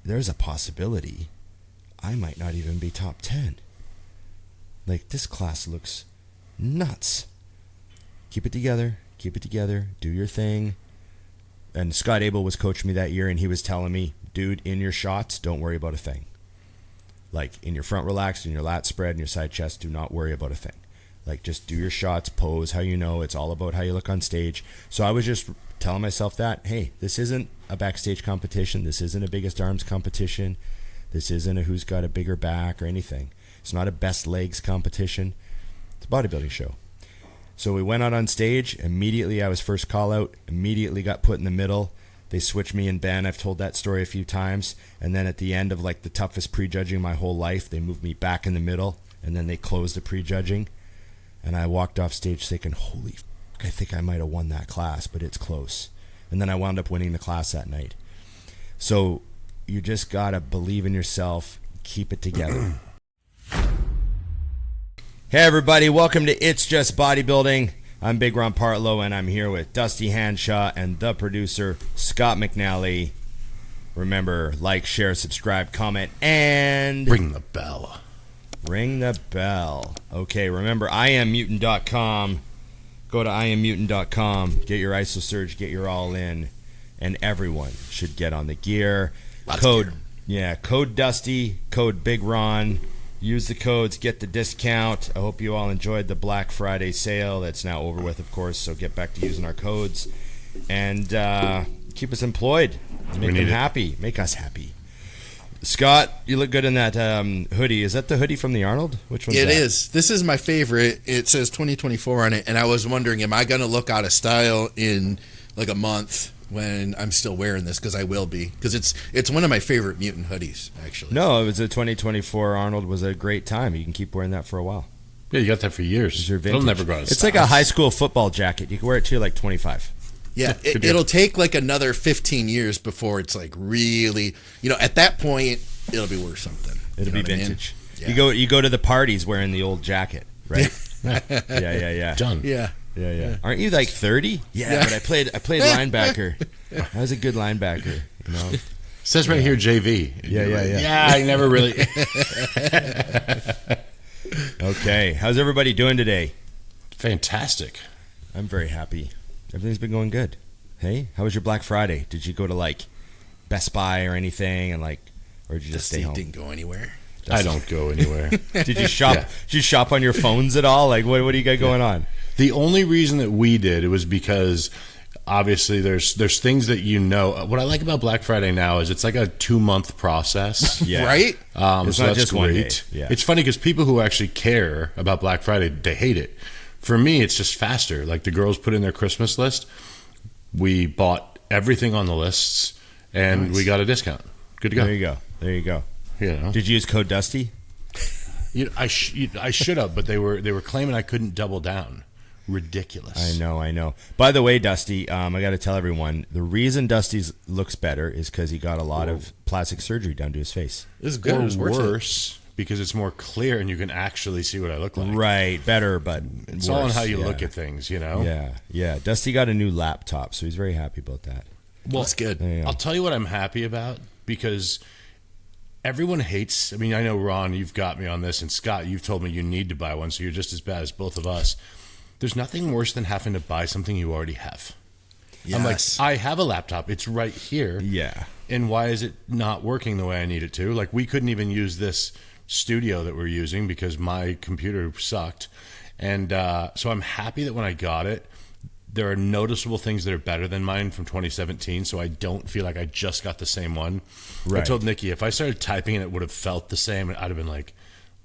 there's a possibility I might not even be top 10. Like, this class looks nuts. Keep it together, do your thing. And Scott Abel was coaching me that year, and he was telling me, dude, in your shots, don't worry about a thing. Like, in your front relaxed, in your lat spread, in your side chest, do not worry about a thing. Like, just do your shots, pose how you know. It's all about how you look on stage. So I was just telling myself that, hey, this isn't a backstage competition. This isn't a biggest arms competition. This isn't a who's got a bigger back or anything. It's not a best legs competition. It's a bodybuilding show. So we went out on stage. Immediately, I was first call out. Immediately got put in the middle. They switched me and Ben. I've told that story a few times. And then at the end of like the toughest prejudging of my whole life, they moved me back in the middle. And then they closed the prejudging. And I walked off stage thinking, holy fuck, I think I might have won that class, but it's close. And then I wound up winning the class that night. So you just got to believe in yourself. Keep it together. Hey everybody, welcome to It's Just Bodybuilding. I'm Big Ron Partlow, and I'm here with Dusty Hanshaw and the producer, Scott McNally. Remember, like, share, subscribe, comment, and... ring the bell. Ring the bell. Okay, remember, IamMutant.com. Go to IamMutant.com. Get your IsoSurge, get your all-in, and everyone should get on the gear. Code Dusty, code Big Ron. Use the codes, get the discount. I hope you all enjoyed the Black Friday sale. That's now over with, of course, so get back to using our codes. And keep us employed. Make them happy. Make us happy. Scott, you look good in that hoodie. Is that the hoodie from the Arnold? Which one? It is. This is my favorite. It says 2024 on it, and I was wondering, am I going to look out of style in like a month when I'm still wearing this? Because I will be. Because it's one of my favorite Mutant hoodies, actually. No, it was a 2024 Arnold was a great time. You can keep wearing that for a while. Yeah, you got that for years. It'll never go out of style. It's like a high school football jacket. You can wear it till you're like 25. Yeah, it'll take like another 15 years before it's like really, at that point, it'll be worth something. It'll be vintage. I mean? Yeah. You go to the parties wearing the old jacket, right? Yeah. Done. Yeah. Aren't you like 30? Yeah, but I played linebacker. I was a good linebacker, It says right here JV. Yeah. Yeah, I never really. Okay, how's everybody doing today? Fantastic. I'm very happy. Everything's been going good. Hey, how was your Black Friday? Did you go to like Best Buy or anything, or did you just stay home? Didn't go anywhere. I don't go anywhere. Did you shop? Yeah. Did you shop on your phones at all? Like, what do you got going on? The only reason that we did, it was because obviously there's things that What I like about Black Friday now is it's like a 2-month process. Yeah. Right? It's so not that's just great. 1 day. Yeah. It's funny because people who actually care about Black Friday, they hate it. For me, it's just faster. Like the girls put in their Christmas list. We bought everything on the lists, and we got a discount. Good to go. There you go. Yeah. Did you use code Dusty? I should have, but they were claiming I couldn't double down. Ridiculous. I know. By the way, Dusty, I got to tell everyone, the reason Dusty's looks better is because he got a lot of plastic surgery done to his face. This is good. Or it was worse, because it's more clear and you can actually see what I look like. Right, better, but it's worse. all on how you look at things, Yeah. Dusty got a new laptop, so he's very happy about that. Well, that's good. I'll tell you what I'm happy about, because everyone hates. I mean, I know, Ron, you've got me on this, and Scott, you've told me you need to buy one, so you're just as bad as both of us. There's nothing worse than having to buy something you already have. Yes. I'm like, I have a laptop. It's right here. Yeah. And why is it not working the way I need it to? Like, we couldn't even use this studio that we're using because my computer sucked. And so I'm happy that when I got it, there are noticeable things that are better than mine from 2017, so I don't feel like I just got the same one. Right. I told Nikki, if I started typing and it would have felt the same, I'd have been like,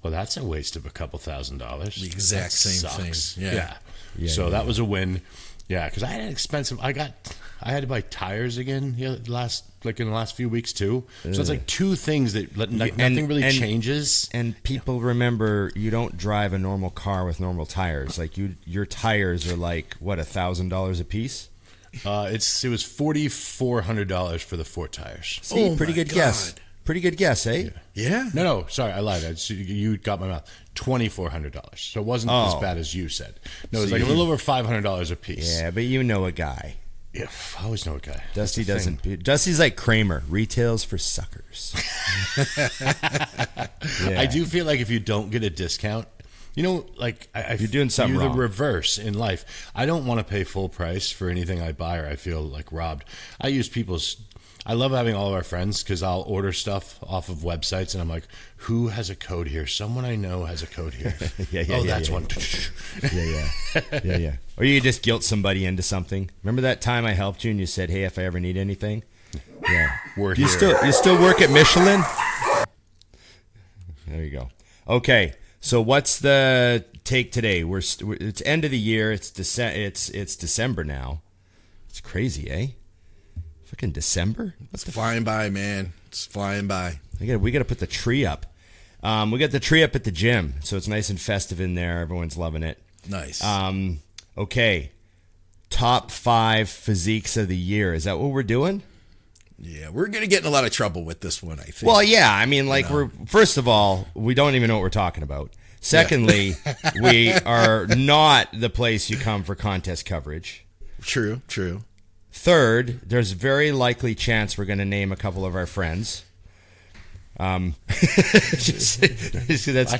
well, that's a waste of a couple $1,000. The exact same thing. Yeah. So that was a win. Yeah, because I had an expensive. I had to buy tires again in the last few weeks too. So it's like two things that nothing really changes. And people remember, you don't drive a normal car with normal tires. Like your tires are like what, $1,000 a piece. It was $4,400 for the 4 tires. See, pretty good guess. Pretty good guess, eh? Yeah. No, sorry, I lied. You got my mouth. $2,400. So it wasn't as bad as you said. No, it was like a little over $500 a piece. Yeah, but you know a guy. Yeah, I always know a guy. Dusty doesn't. Dusty's like Kramer. Retails for suckers. Yeah. I do feel like if you don't get a discount, you know, like you're doing something you're wrong. the reverse in life. I don't want to pay full price for anything I buy, or I feel like robbed. I love having all of our friends because I'll order stuff off of websites and I'm like, who has a code here? Someone I know has a code here. That's one. Yeah. Or you just guilt somebody into something. Remember that time I helped you and you said, "Hey, if I ever need anything." Yeah. You still work at Michelin? There you go. Okay. So what's the take today? It's end of the year. It's December now. It's crazy, eh? Fucking December? It's flying by, man. It's flying by. We got to put the tree up. We got the tree up at the gym, so it's nice and festive in there. Everyone's loving it. Nice. Okay. Top 5 physiques of the year. Is that what we're doing? Yeah, we're going to get in a lot of trouble with this one, I think. Well, yeah. I mean, like, first of all, we don't even know what we're talking about. Secondly, we are not the place you come for contest coverage. True. Third, there's a very likely chance we're going to name a couple of our friends. That's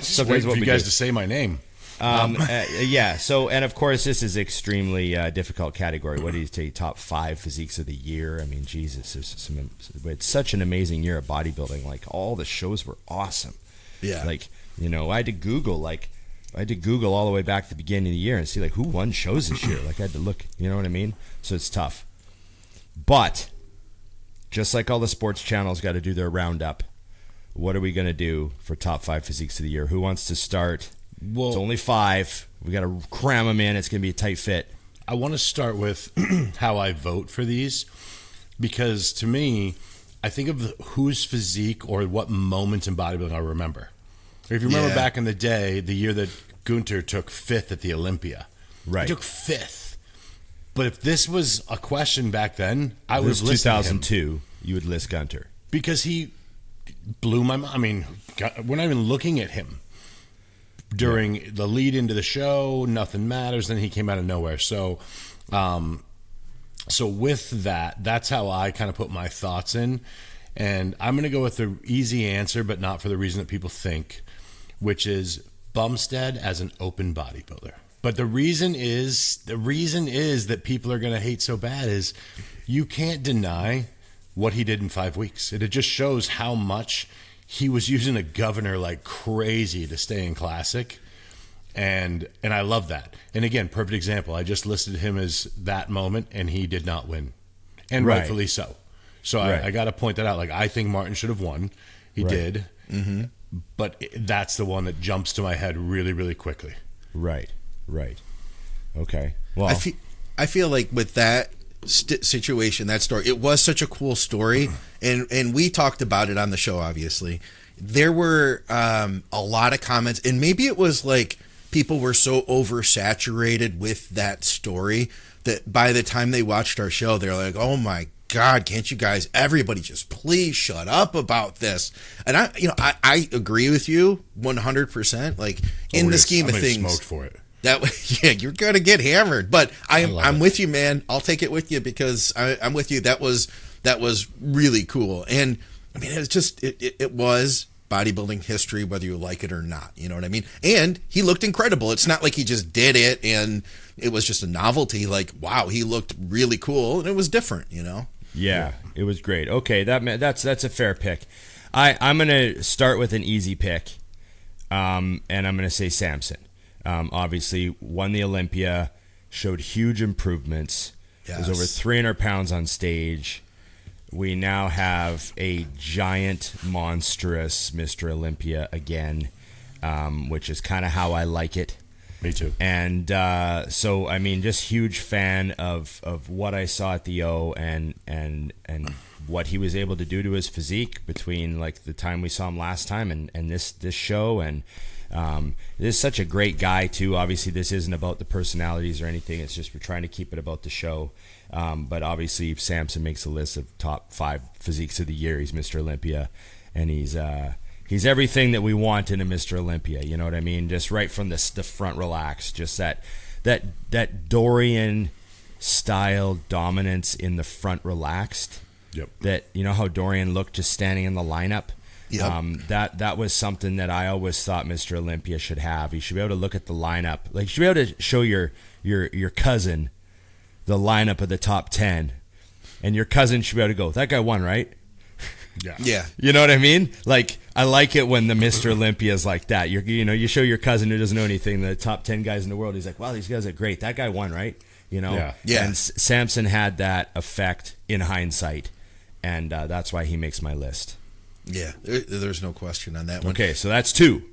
sometimes what you guys to say my name. Yeah. So, and of course, this is extremely difficult category. What do you say? Top 5 physiques of the year. I mean, Jesus, it's such an amazing year of bodybuilding. Like, all the shows were awesome. Yeah. Like, you know, I had to Google all the way back to the beginning of the year and see like who won shows this year. Like, I had to look. You know what I mean? So it's tough. But just like all the sports channels got to do their roundup, what are we going to do for top 5 physiques of the year? Who wants to start? Well, it's only 5. We got to cram them in. It's going to be a tight fit. I want to start with how I vote for these, because to me, I think of whose physique or what moment in bodybuilding I remember. If you remember back in the day, the year that Gunter took 5th at the Olympia. Right. He took 5th. But if this was a question back then, I was listening 2002. To him. You would list Gunter because he blew my mind. I mean, we're not even looking at him during the lead into the show. Nothing matters. Then he came out of nowhere. So with that, that's how I kind of put my thoughts in. And I'm going to go with the easy answer, but not for the reason that people think, which is Bumstead as an open bodybuilder. But the reason is that people are going to hate so bad is you can't deny what he did in 5 weeks. It just shows how much he was using a governor like crazy to stay in classic. And I love that. And again, perfect example. I just listed him as that moment and he did not win. And rightfully so. So I got to point that out. Like, I think Martin should have won. He did. Mm-hmm. But that's the one that jumps to my head really, really quickly. Right. Okay. Well, I feel like with that situation, that story, it was such a cool story, and we talked about it on the show. Obviously, there were a lot of comments, and maybe it was like people were so oversaturated with that story that by the time they watched our show, they're like, "Oh my God, can't you guys? Everybody, just please shut up about this." And I agree with you 100%. Like, in the scheme of things, smoked for it. You're gonna get hammered, but I'm with you, man. I'll take it with you because I'm with you. That was really cool, and I mean, it's just it was bodybuilding history, whether you like it or not. You know what I mean? And he looked incredible. It's not like he just did it and it was just a novelty. Like, wow, he looked really cool, and it was different. You know? Yeah, it was great. Okay, that's a fair pick. I'm gonna start with an easy pick, and I'm gonna say Samson. Obviously won the Olympia, showed huge improvements. Yes. Was over 300 pounds on stage. We now have a giant, monstrous Mr. Olympia again, which is kind of how I like it. Me too. And so, I mean, just huge fan of what I saw at the O and what he was able to do to his physique between like the time we saw him last time and this show. And this is such a great guy too. Obviously, this isn't about the personalities or anything. It's just we're trying to keep it about the show. But obviously, Samson makes a list of top 5 physiques of the year. He's Mr. Olympia, and he's everything that we want in a Mr. Olympia. You know what I mean? Just right from the front, relax. Just that Dorian style dominance in the front relaxed. Yep. That, you know how Dorian looked just standing in the lineup? Yep. That was something that I always thought Mr. Olympia should have. You should be able to look at the lineup. Like, you should be able to show your cousin the lineup of the top 10, and your cousin should be able to go, that guy won, right? Yeah. Yeah. You know what I mean? Like, I like it when the Mr. Olympia is like that. You show your cousin who doesn't know anything, the top 10 guys in the world. He's like, wow, these guys are great. That guy won, right? You know? Yeah. Yeah. And Samson had that effect in hindsight, and that's why he makes my list. Yeah. There's no question on that one. Okay, so that's 2.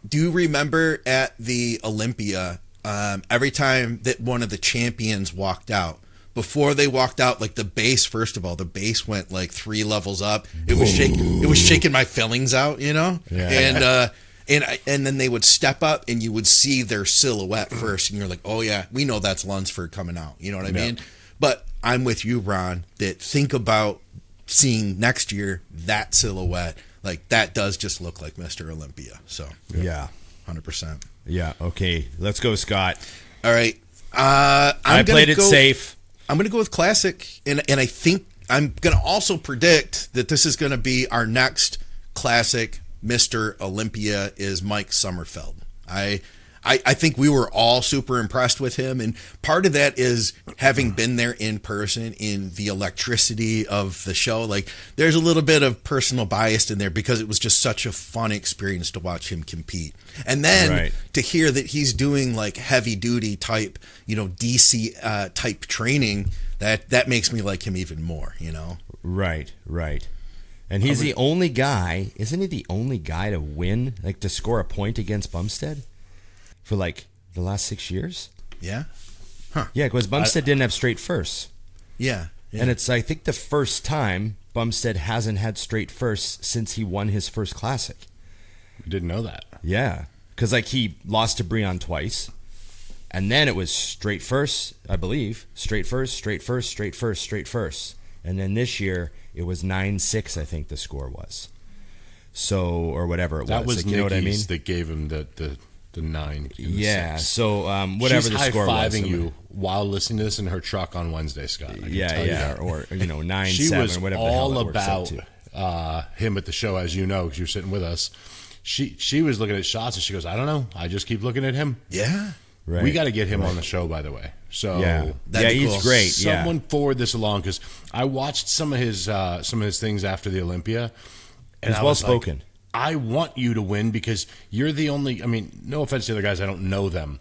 Do you remember at the Olympia, every time that one of the champions walked out, before they walked out, like the bass, first of all, the bass went like 3 levels up. It was shaking my fillings out, you know? Yeah. And then they would step up and you would see their silhouette first, and you're like, oh yeah, we know that's Lunsford coming out. You know what I mean? But I'm with you, Ron, that think about seeing next year that silhouette. Like, that does just look like Mr. Olympia. So Yeah. 100%. Yeah, okay. Let's go, Scott. All right. I played it safe. I'm going to go with classic, and I think I'm going to also predict that this is going to be our next classic Mr. Olympia is Mike Sommerfeld. I think we were all super impressed with him, and part of that is having been there in person, in the electricity of the show. Like, there's a little bit of personal bias in there because it was just such a fun experience to watch him compete. And then to hear that he's doing like heavy duty type, DC type training, that makes me like him even more, Right. And he's the only guy, isn't he the only guy to win, like to score a point against Bumstead for like the last 6 years? Yeah. Yeah, because Bumstead didn't have straight firsts. Yeah. And it's, I think, the first time Bumstead hasn't had straight firsts since he won his first classic. Didn't know that. Yeah, because like he lost to Breon twice, and then it was straight first, I believe. Straight first, straight first, straight first, straight first. And then this year, it was 9-6, I think the score was. So, or whatever it was. That was like, you know what I mean? that gave him the 9. Yeah, 6. so whatever She's the score was. high-fiving you while listening to this in her truck on Wednesday, Scott. I can tell you that. Or 9-7, She was whatever the hell all that works out about to. him at the show, as you know, because you're sitting with us. She was looking at shots, and she goes, I don't know. I just keep looking at him. Yeah. Right. We got to get him on the show, by the way. So he's cool. great. Someone forward this along, because I watched some of his things after the Olympia, and He's well spoken. Like, I want you to win because you're the only. I mean, no offense to the other guys, I don't know them,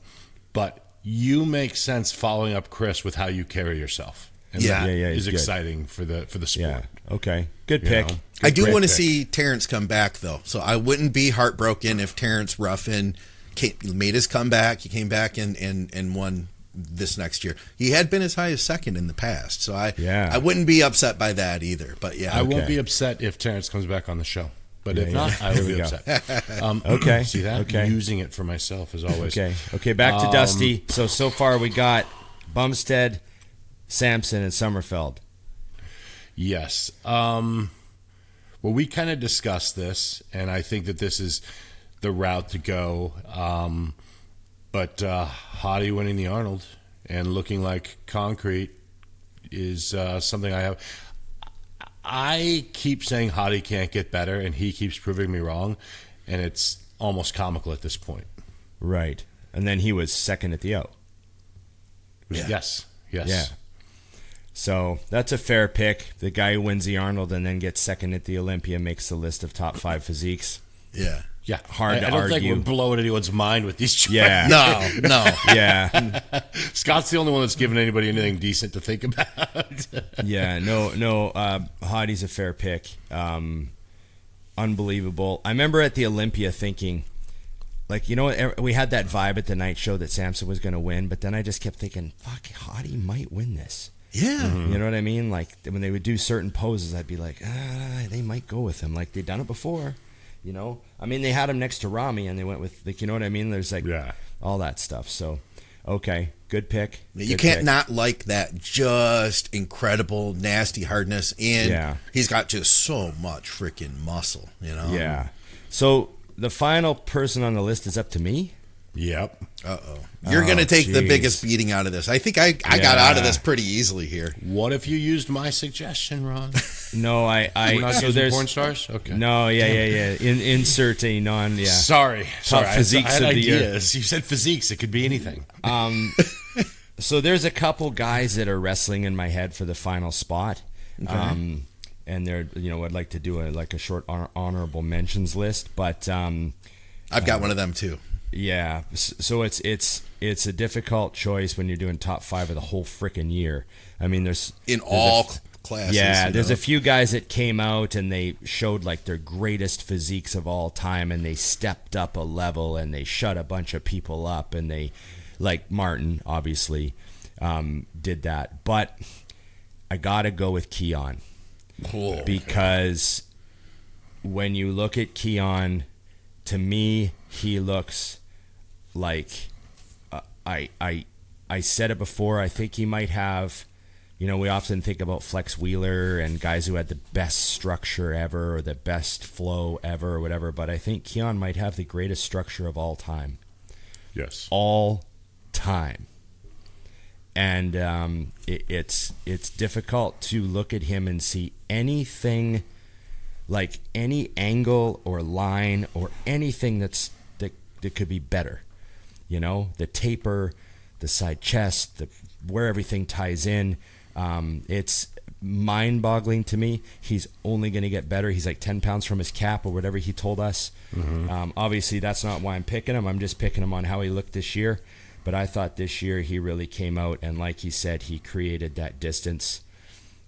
but you make sense following up Chris with how you carry yourself, and that is exciting for the sport. Yeah. Okay. Good pick. I do want to see Terrence come back, though. So I wouldn't be heartbroken if Terrence Ruffin made his comeback. He came back and won this next year. He had been as high as second in the past. So I wouldn't be upset by that either. But yeah. I won't be upset if Terrence comes back on the show. But if not, I will be upset. Okay. See that? Okay. Using it for myself as always. Okay, back to Dusty. So far we got Bumstead, Samson, and Sommerfeld. Yes. Well, we kind of discussed this, and I think that this is the route to go. But Hottie winning the Arnold and looking like concrete is something I have. I keep saying Hottie can't get better, and he keeps proving me wrong, and it's almost comical at this point. Right. And then he was second at the O. Yes. Yeah. So that's a fair pick. The guy who wins the Arnold and then gets second at the Olympia makes the list of top 5 physiques. Yeah. Yeah. Hard to I don't argue. think we're blowing anyone's mind with these choices. Yeah. No. Yeah. Scott's the only one that's given anybody anything decent to think about. Yeah. No. Hottie's a fair pick. Unbelievable. I remember at the Olympia thinking, like, we had that vibe at the night show that Samson was going to win, but then I just kept thinking, fuck, Hottie might win this. Yeah. You know what I mean? Like, when they would do certain poses, I'd be like, they might go with him. Like, they've done it before. I mean, they had him next to Rami, and they went with, like, you know what I mean? There's, like, all that stuff. So, okay, good pick. You can't not like that just incredible, nasty hardness. And he's got just so much freaking muscle, Yeah. So, the final person on the list is up to me? Yep. Uh-oh. You're going to take the biggest beating out of this. I think I got out of this pretty easily here. What if you used my suggestion, Ron? No, We're not so using there's porn stars? Okay. No, yeah. Insert a non, yeah. Sorry. Top physiques I had of the year. ideas. You said physiques. It could be anything. So there's a couple guys that are wrestling in my head for the final spot. Okay. And they're, I'd like to do a short honorable mentions list, but I've got one of them too. Yeah, so it's a difficult choice when you're doing top 5 of the whole frickin' year. I mean, there's all classes. Yeah, there's a few guys that came out and they showed like their greatest physiques of all time, and they stepped up a level and they shut a bunch of people up, and they, like Martin, obviously, did that. But I gotta go with Keon because when you look at Keon, to me, he looks like I said it before. I think he might have, we often think about Flex Wheeler and guys who had the best structure ever or the best flow ever or whatever, but I think Keon might have the greatest structure of all time. Yes. All time. And it's difficult to look at him and see anything, like any angle or line or anything that could be better. The taper, the side chest, where everything ties in. It's mind-boggling to me. He's only going to get better. He's like 10 pounds from his cap or whatever he told us. Mm-hmm. Obviously, that's not why I'm picking him. I'm just picking him on how he looked this year. But I thought this year he really came out, and like he said, he created that distance.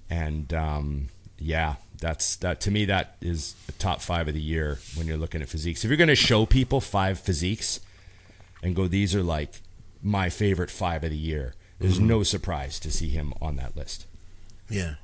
And that to me, that is the top 5 of the year when you're looking at physiques. If you're going to show people 5 physiques and go, these are like my favorite 5 of the year, there's no surprise to see him on that list. Yeah.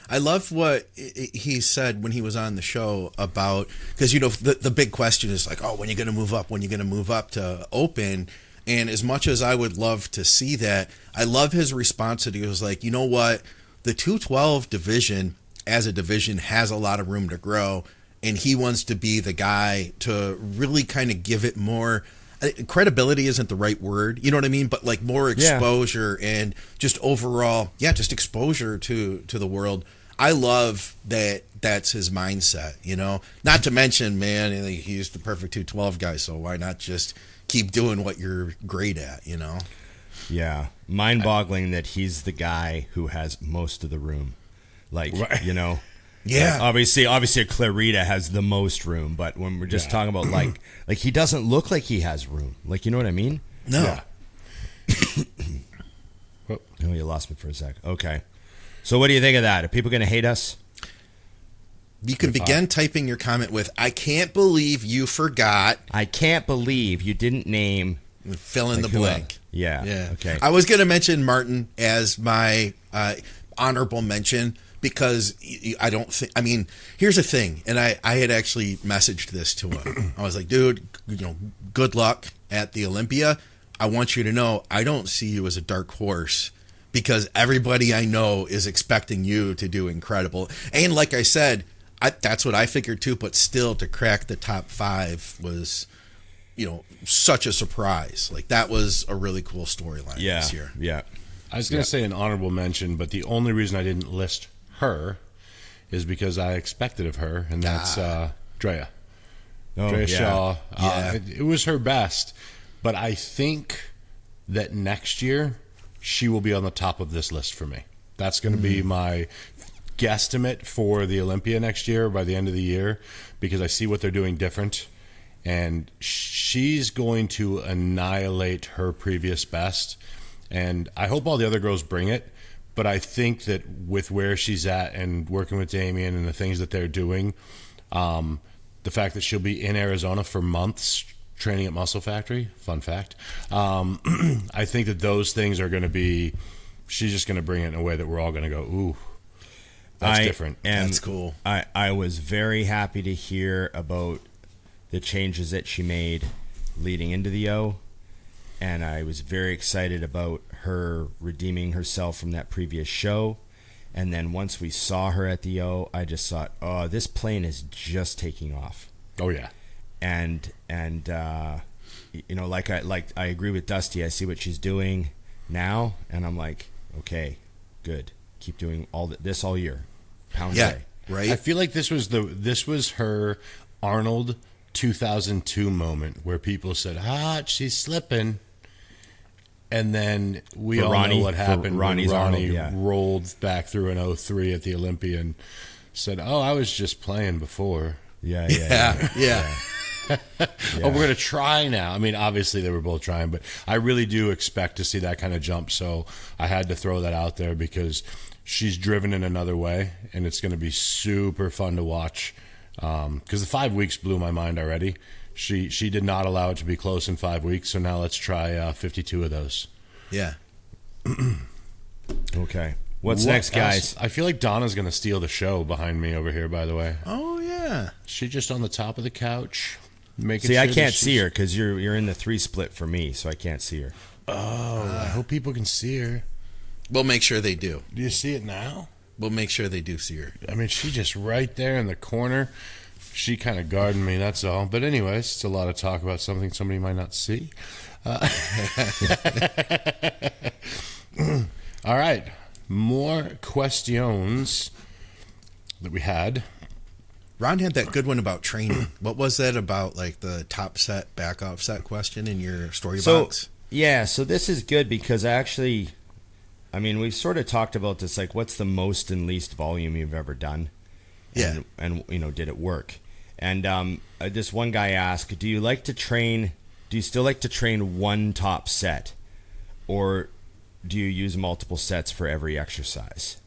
I love what he said when he was on the show about, because, the big question is like, when are you going to move up? When are you going to move up to open? And as much as I would love to see that, I love his response that he was like, you know what? The 212 division as a division has a lot of room to grow. And he wants to be the guy to really kind of give it more credibility isn't the right word. You know what I mean? But like more exposure and just overall, just exposure to the world. I love that that's his mindset, not to mention, man, he's the perfect 212 guy. So why not just keep doing what you're great at, Yeah. Mind-boggling that he's the guy who has most of the room. Like, right. Yeah. Like, obviously Clarita has the most room, but when we're just talking about like he doesn't look like he has room. Like, you know what I mean? No. Yeah. Oh, you lost me for a sec. Okay. So what do you think of that? Are people going to hate us? You can begin typing your comment with, I can't believe you forgot. I can't believe you didn't name. Fill in the blank. Yeah. Okay. I was going to mention Martin as my honorable mention because I don't think, here's the thing. And I had actually messaged this to him. I was like, dude, good luck at the Olympia. I want you to know, I don't see you as a dark horse because everybody I know is expecting you to do incredible. And like I said, that's what I figured too, but still to crack the top 5 was, such a surprise. Like that was a really cool storyline this year. Yeah. I was going to say an honorable mention, but the only reason I didn't list her is because I expected of her, and that's Drea. Drea Shaw. It was her best, but I think that next year she will be on the top of this list for me. That's going to be my guesstimate for the Olympia next year by the end of the year because I see what they're doing different, and she's going to annihilate her previous best. And I hope all the other girls bring it, but I think that with where she's at and working with Damien and the things that they're doing, the fact that she'll be in Arizona for months training at Muscle Factory, fun fact, I think that those things are going to be, she's just going to bring it in a way that we're all going to go, ooh, that's different. That's cool. I was very happy to hear about the changes that she made leading into the O. And I was very excited about her redeeming herself from that previous show. And then once we saw her at the O, I just thought, this plane is just taking off. Oh, yeah. And you know, I agree with Dusty. I see what she's doing now, and I'm like, okay, good. Keep doing this all year, pound away. Right. I feel like this was her Arnold 2002 moment where people said, she's slipping. And then we all know what happened when Ronnie rolled back through an 03 at the Olympia and said, I was just playing before. Yeah. Oh, we're going to try now. I mean, obviously they were both trying, but I really do expect to see that kind of jump. So I had to throw that out there because she's driven in another way, and it's going to be super fun to watch. Because the 5 weeks blew my mind already. She did not allow it to be close in 5 weeks, so now let's try 52 of those. Yeah. Okay. What's next, guys? I feel like Donna's going to steal the show behind me over here, by the way. Oh, yeah. She's just on the top of the couch. See, I can't see her because you're in the 3 split for me, so I can't see her. Oh, I hope people can see her. We'll make sure they do. Do you see it now? We'll make sure they do see her. I mean, she's just right there in the corner. She kind of guarding me, that's all. But anyways, it's a lot of talk about something somebody might not see. All right. More questions that we had. Ron had that good one about training. What was that about, like the top set, back off set question in your story box? Yeah, so this is good because we've sort of talked about this, like what's the most and least volume you've ever done? Yeah. And did it work? And this one guy asked, do you still like to train one top set? Or do you use multiple sets for every exercise?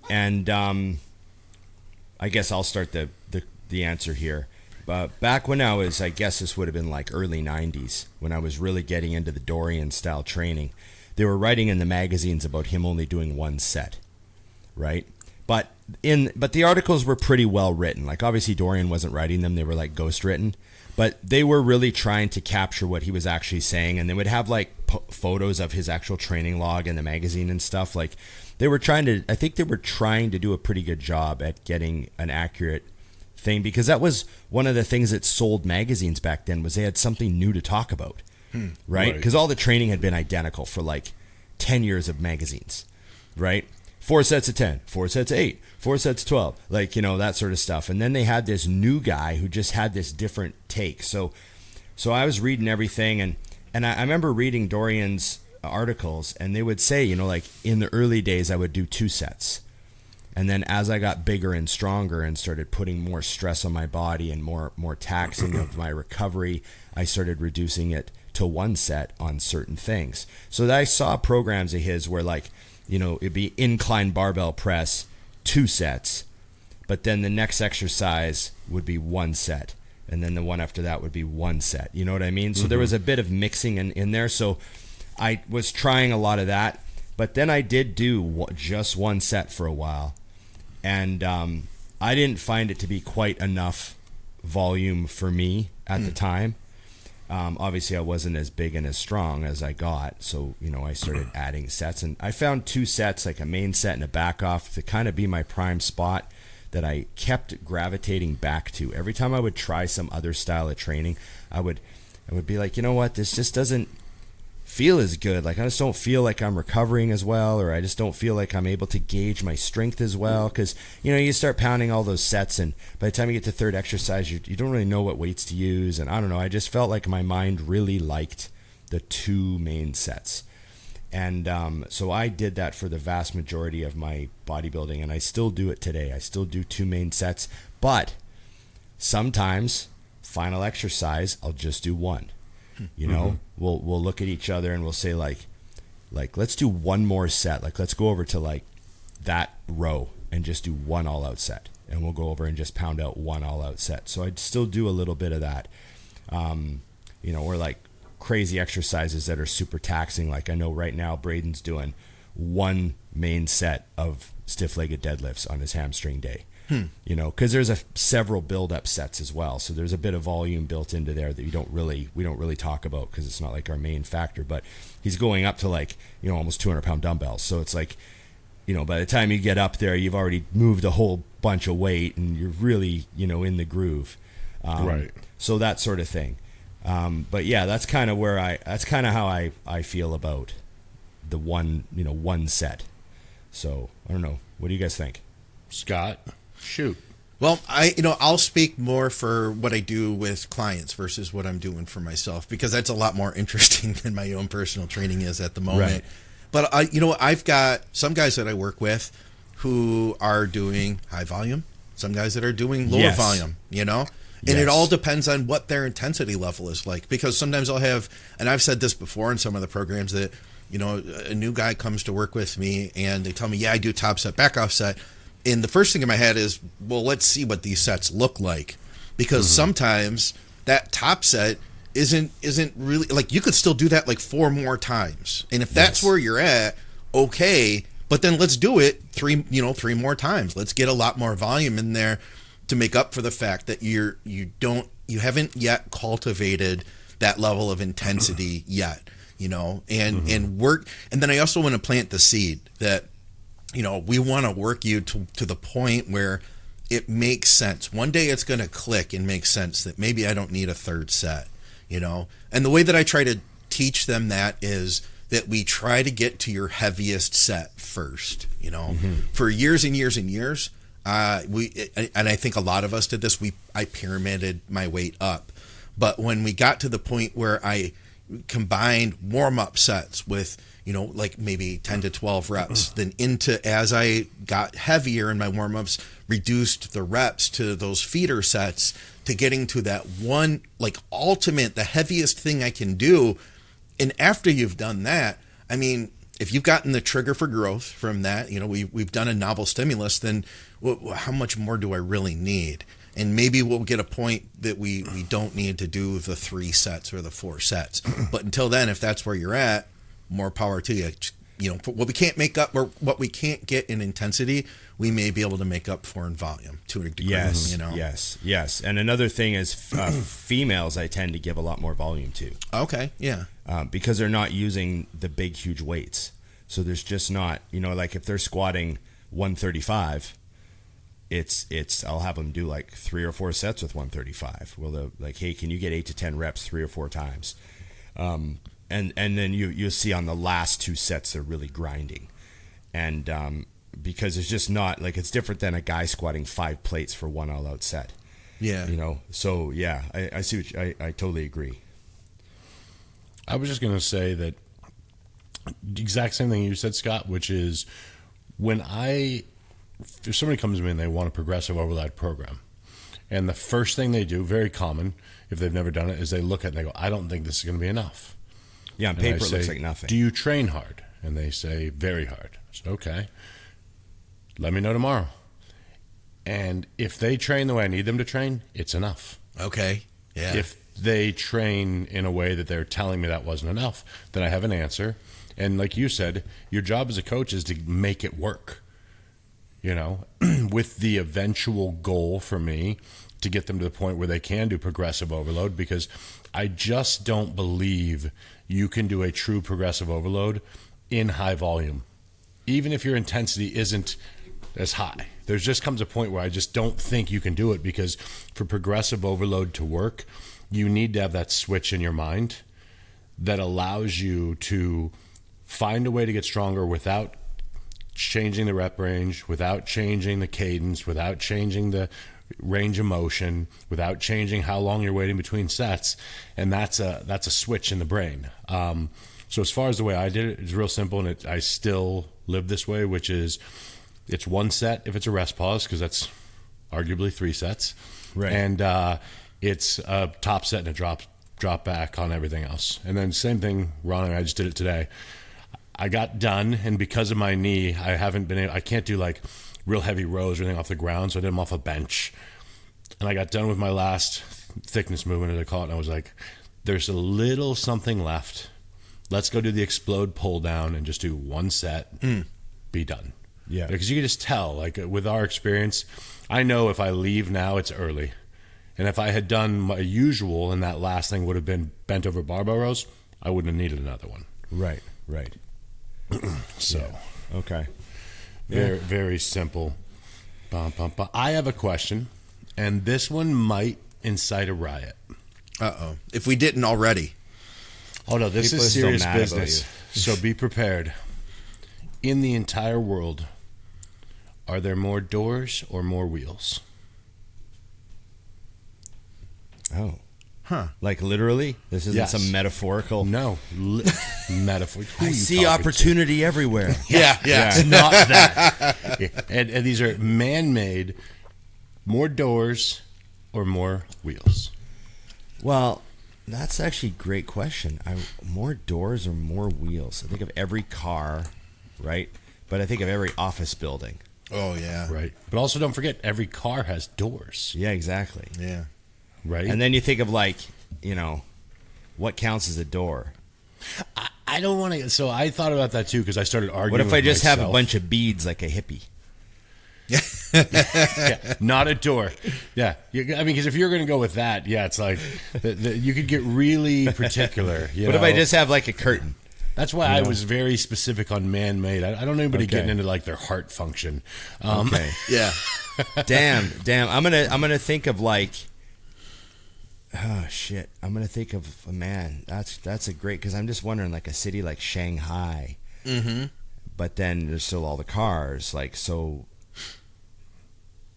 And I guess I'll start the answer here. Back when I guess this would have been like early 90s, when I was really getting into the Dorian style training, they were writing in the magazines about him only doing one set, right? But the articles were pretty well written. Like obviously Dorian wasn't writing them; they were like ghost written. But they were really trying to capture what he was actually saying, and they would have like photos of his actual training log in the magazine and stuff. Like I think they were trying to do a pretty good job at getting an accurate thing, because that was one of the things that sold magazines back then, was they had something new to talk about, right? Because all the training had been identical for like 10 years of magazines, right? 4 sets of 10, 4 sets of 8, 4 sets of 12, like, that sort of stuff. And then they had this new guy who just had this different take. So I was reading everything, and I remember reading Dorian's articles, and they would say, like in the early days I would do 2 sets. And then as I got bigger and stronger and started putting more stress on my body and more taxing of my recovery, I started reducing it to 1 set on certain things. So that I saw programs of his where like, it'd be incline barbell press, 2 sets, but then the next exercise would be 1 set. And then the one after that would be 1 set. You know what I mean? So there was a bit of mixing in there. So I was trying a lot of that, but then I did do just 1 set for a while. And I didn't find it to be quite enough volume for me at the time. Obviously, I wasn't as big and as strong as I got. So, I started adding sets. And I found 2 sets, like a main set and a back off, to kind of be my prime spot that I kept gravitating back to. Every time I would try some other style of training, I would be like, you know what, this just doesn't feel as good. Like I just don't feel like I'm recovering as well, or I just don't feel like I'm able to gauge my strength as well, because you start pounding all those sets, and by the time you get to third exercise, you don't really know what weights to use. And I don't know, I just felt like my mind really liked the 2 main sets. And so I did that for the vast majority of my bodybuilding, and I still do it today. I still do 2 main sets, but sometimes final exercise I'll just do 1. We'll look at each other and we'll say like let's do 1 more set. Like let's go over to like that row and just do 1 all out set, and we'll go over and just pound out 1 all out set. So I'd still do a little bit of that, or like crazy exercises that are super taxing. Like I know right now Braden's doing 1 main set of stiff-legged deadlifts on his hamstring day. Because there's several build-up sets as well, so there's a bit of volume built into there that we don't really talk about, because it's not like our main factor. But he's going up to like almost 200-pound dumbbells, so it's like by the time you get up there, you've already moved a whole bunch of weight, and you're really in the groove, right? So that sort of thing. But yeah, that's kind of how I feel about the one set. So I don't know. What do you guys think? Scott, shoot. Well, I'll speak more for what I do with clients versus what I'm doing for myself, because that's a lot more interesting than my own personal training is at the moment. Right. But I've got some guys that I work with who are doing high volume, some guys that are doing lower volume, and it all depends on what their intensity level is like, because sometimes I'll have, and I've said this before in some of the programs, that, a new guy comes to work with me and they tell me, yeah, I do top set, back off set. And the first thing in my head is, well, let's see what these sets look like, because sometimes that top set isn't really, like, you could still do that like 4 more times. And if that's where you're at, okay, but then let's do it 3 more times. Let's get a lot more volume in there to make up for the fact that you haven't yet cultivated that level of intensity yet, and work. And then I also want to plant the seed that, we want to work you to the point where it makes sense. One day it's going to click and make sense that maybe I don't need a third set, And the way that I try to teach them that is that we try to get to your heaviest set first, For years and years and years, and I think a lot of us did this, I pyramided my weight up. But when we got to the point where I combined warm-up sets with, like maybe 10 to 12 reps, then as I got heavier in my warm-ups, reduced the reps to those feeder sets, to getting to that one, like, ultimate, the heaviest thing I can do. And after you've done that, I mean, if you've gotten the trigger for growth from that, we've done a novel stimulus, then how much more do I really need? And maybe we'll get a point that we don't need to do the 3 sets or the 4 sets. But until then, if that's where you're at, more power to you. What we can't make up, or what we can't get in intensity, we may be able to make up for in volume to a degree. Yes. And another thing is, females I tend to give a lot more volume to. Okay, yeah. Because they're not using the big, huge weights. So there's just not, like if they're squatting 135, I'll have them do like 3 or 4 sets with 135. Well, they're like, hey, can you get 8 to 10 reps 3 or 4 times? And then you'll see on the last 2 sets they're really grinding, and because it's just not, like, it's different than a guy squatting 5 plates for 1 all-out set. Yeah. So yeah, I see I totally agree. I was just gonna say that the exact same thing you said, Scott, which is if somebody comes to me and they want a progressive overload program, and the first thing they do, very common if they've never done it, is they look at it and they go, I don't think this is going to be enough. Yeah, on paper it looks like nothing. Do you train hard? And they say, very hard. I said, okay, let me know tomorrow. And if they train the way I need them to train, it's enough. Okay, yeah. If they train in a way that they're telling me that wasn't enough, then I have an answer. And like you said, your job as a coach is to make it work, with the eventual goal for me to get them to the point where they can do progressive overload, because I just don't believe you can do a true progressive overload in high volume, even if your intensity isn't as high. There just comes a point where I just don't think you can do it, because for progressive overload to work, you need to have that switch in your mind that allows you to find a way to get stronger without changing the rep range, without changing the cadence, without changing the range of motion, without changing how long you're waiting between sets. And that's a switch in the brain. So as far as the way I did it, it's real simple, and I still live this way, which is it's 1 set if it's a rest pause, because that's arguably 3 sets. Right. And it's a top set and a drop back on everything else. And then same thing, Ron and I just did it today. I got done, and because of my knee, I can't do like real heavy rows or anything off the ground, so I did them off a bench. And I got done with my last thickness movement, as I call it, and I was like, there's a little something left. Let's go do the explode pull down and just do 1 set, be done. Yeah. Because you can just tell, like with our experience, I know if I leave now, it's early. And if I had done my usual and that last thing would have been bent over barbell rows, I wouldn't have needed another one. Right. So, yeah. Okay. Very, very simple. I have a question, and this one might incite a riot. If we didn't already. Oh no, this People are is still serious mad about business. So be prepared. In the entire world, are there more doors or more wheels? Oh. Huh. Like literally? This isn't Yes. some metaphorical. No. Metaphor. Who are I you see talking opportunity everywhere. Yeah. It's not that. And these are man-made. More doors or more wheels? Well, that's actually a great question. More doors or more wheels? I think of every car, right? But I think of every office building. Oh, yeah. Right. But also don't forget, every car has doors. Yeah, exactly. Yeah. Right. And then you think of like, what counts as a door? I don't want to. So I thought about that too because I started arguing. What if I with just have a myself. bunch of beads like a hippie? Yeah, not a door. Yeah, I mean, because if you're going to go with that, yeah, it's like you could get really particular. What if I just have like a curtain? That's why I was very specific on man-made. I don't know anybody Okay. getting into like their heart function. Okay. Yeah. Damn. I'm gonna think of like. Oh shit! I'm gonna think of a man. That's a great because I'm just wondering like a city like Shanghai. Mm-hmm. But then there's still all the cars. Like so.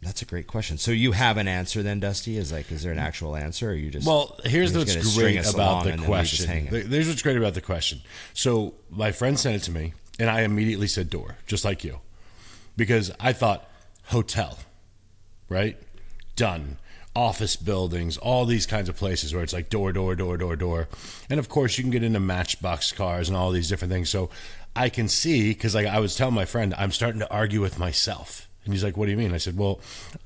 That's a great question. So you have an answer then, Dusty? Is there an actual answer, or are you just? Well, here's you're just what's gonna string great us about along the and then we just question. hang it? Here's what's great about the question. So my friend sent it to me, and I immediately said door, just like you, because I thought hotel, right? Done. Office buildings, all these kinds of places where it's like door, door, door, door, door. And of course, you can get into Matchbox cars and all these different things. So I can see, because like I was telling my friend, I'm starting to argue with myself. And he's like, what do you mean? I said, well,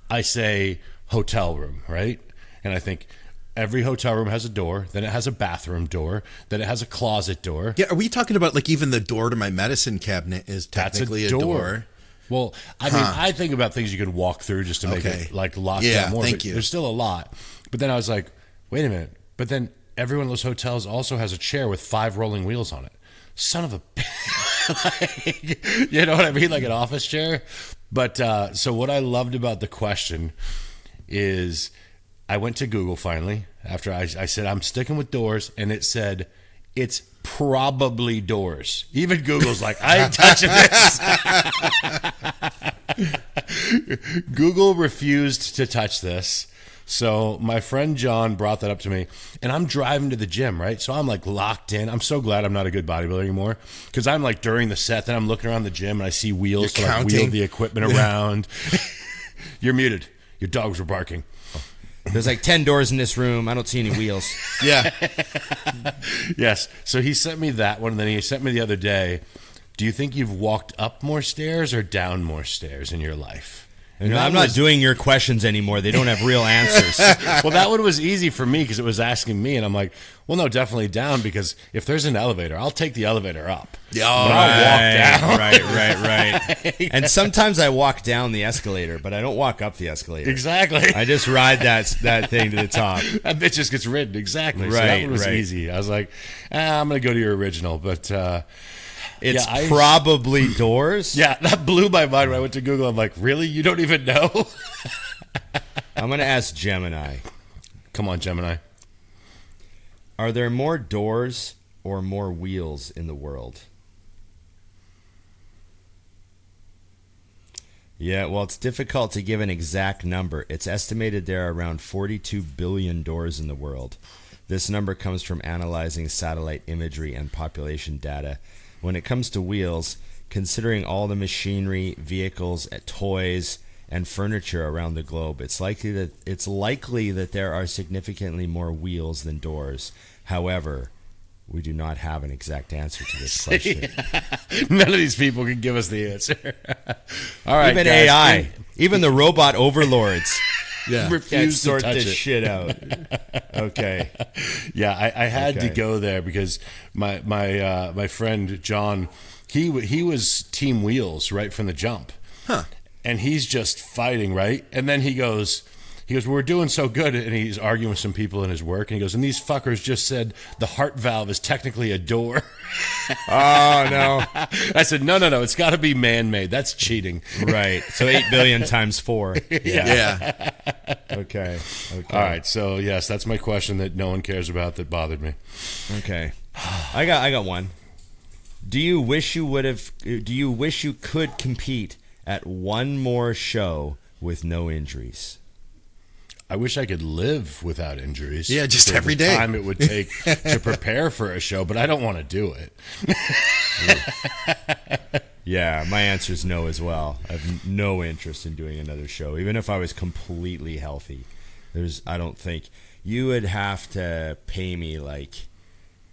I say hotel room, right? And I think every hotel room has a door, then it has a bathroom door, then it has a closet door. Yeah, are we talking about like even the door to my medicine cabinet is That's technically a door? Well, I mean, I think about things you can walk through just to make it like lock down more. Thank but you. There's still a lot. But then I was like, wait a minute. But then every one of those hotels also has a chair with 5 rolling wheels on it. Son of a like, you know what I mean? Like an office chair. But so what I loved about the question is I went to Google finally after I said I'm sticking with doors, and it said it's probably doors. Even Google's like, I ain't touching this. Google refused to touch this. So my friend John brought that up to me, and I'm driving to the gym, right? So I'm like locked in. I'm so glad I'm not a good bodybuilder anymore, because I'm like during the set, then I'm looking around the gym and I see wheels to like wheel the equipment around. You're muted. Your dogs were barking. There's like 10 doors in this room. I don't see any wheels. Yeah. Yes. So he sent me that one, and then he sent me the other day, do you think you've walked up more stairs or down more stairs in your life? And I'm not doing your questions anymore. They don't have real answers. Well, that one was easy for me because it was asking me, and I'm like, well, no, definitely down, because if there's an elevator, I'll take the elevator up. Yeah, but I'll walk down. Right. And sometimes I walk down the escalator, but I don't walk up the escalator. Exactly. I just ride that thing to the top. That bitch just gets ridden. Exactly. So Right, that one was right. easy. I was like, I'm going to go to your original, but... It's yeah, probably doors. Yeah, that blew my mind when I went to Google. I'm like, really? You don't even know? I'm going to ask Gemini. Come on, Gemini. Are there more doors or more wheels in the world? Yeah, well, it's difficult to give an exact number. It's estimated there are around 42 billion doors in the world. This number comes from analyzing satellite imagery and population data. When it comes to wheels, considering all the machinery, vehicles, toys, and furniture around the globe, it's likely that there are significantly more wheels than doors. However, we do not have an exact answer to this question. None of these people can give us the answer. All right, Even guys, AI, even the robot overlords Yeah. can't refuse to sort touch this it. shit out. Okay. Yeah, I had to Okay. go there because my friend John, he was team wheels right from the jump. Huh. And he's just fighting, right? And then he goes, He goes, we're doing so good, and he's arguing with some people in his work, and he goes, and these fuckers just said the heart valve is technically a door. Oh, no. I said, no, it's got to be man-made. That's cheating. Right. So 8 billion times 4. Yeah. Okay. All right. So yes, that's my question that no one cares about that bothered me. Okay. I got one. Do you wish you could compete at one more show with no injuries? I wish I could live without injuries. Yeah, just for every the day. time it would take to prepare for a show, but I don't want to do it. Yeah, my answer is no as well. I have no interest in doing another show, even if I was completely healthy. I don't think you would have to pay me like,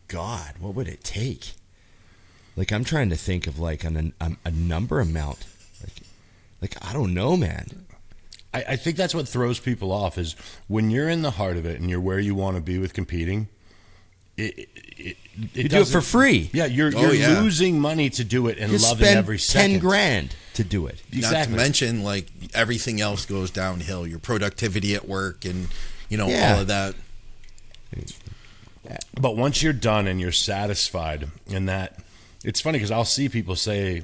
God, what would it take? Like, I'm trying to think of like a number amount. Like I don't know, man. I think that's what throws people off is when you're in the heart of it and you're where you want to be with competing. You do it for free. Yeah, you're losing money to do it and you loving spend every second. $10,000 to do it. Exactly. Not to mention, like, everything else goes downhill. Your productivity at work and, all of that. But once you're done and you're satisfied in that, it's funny because I'll see people say,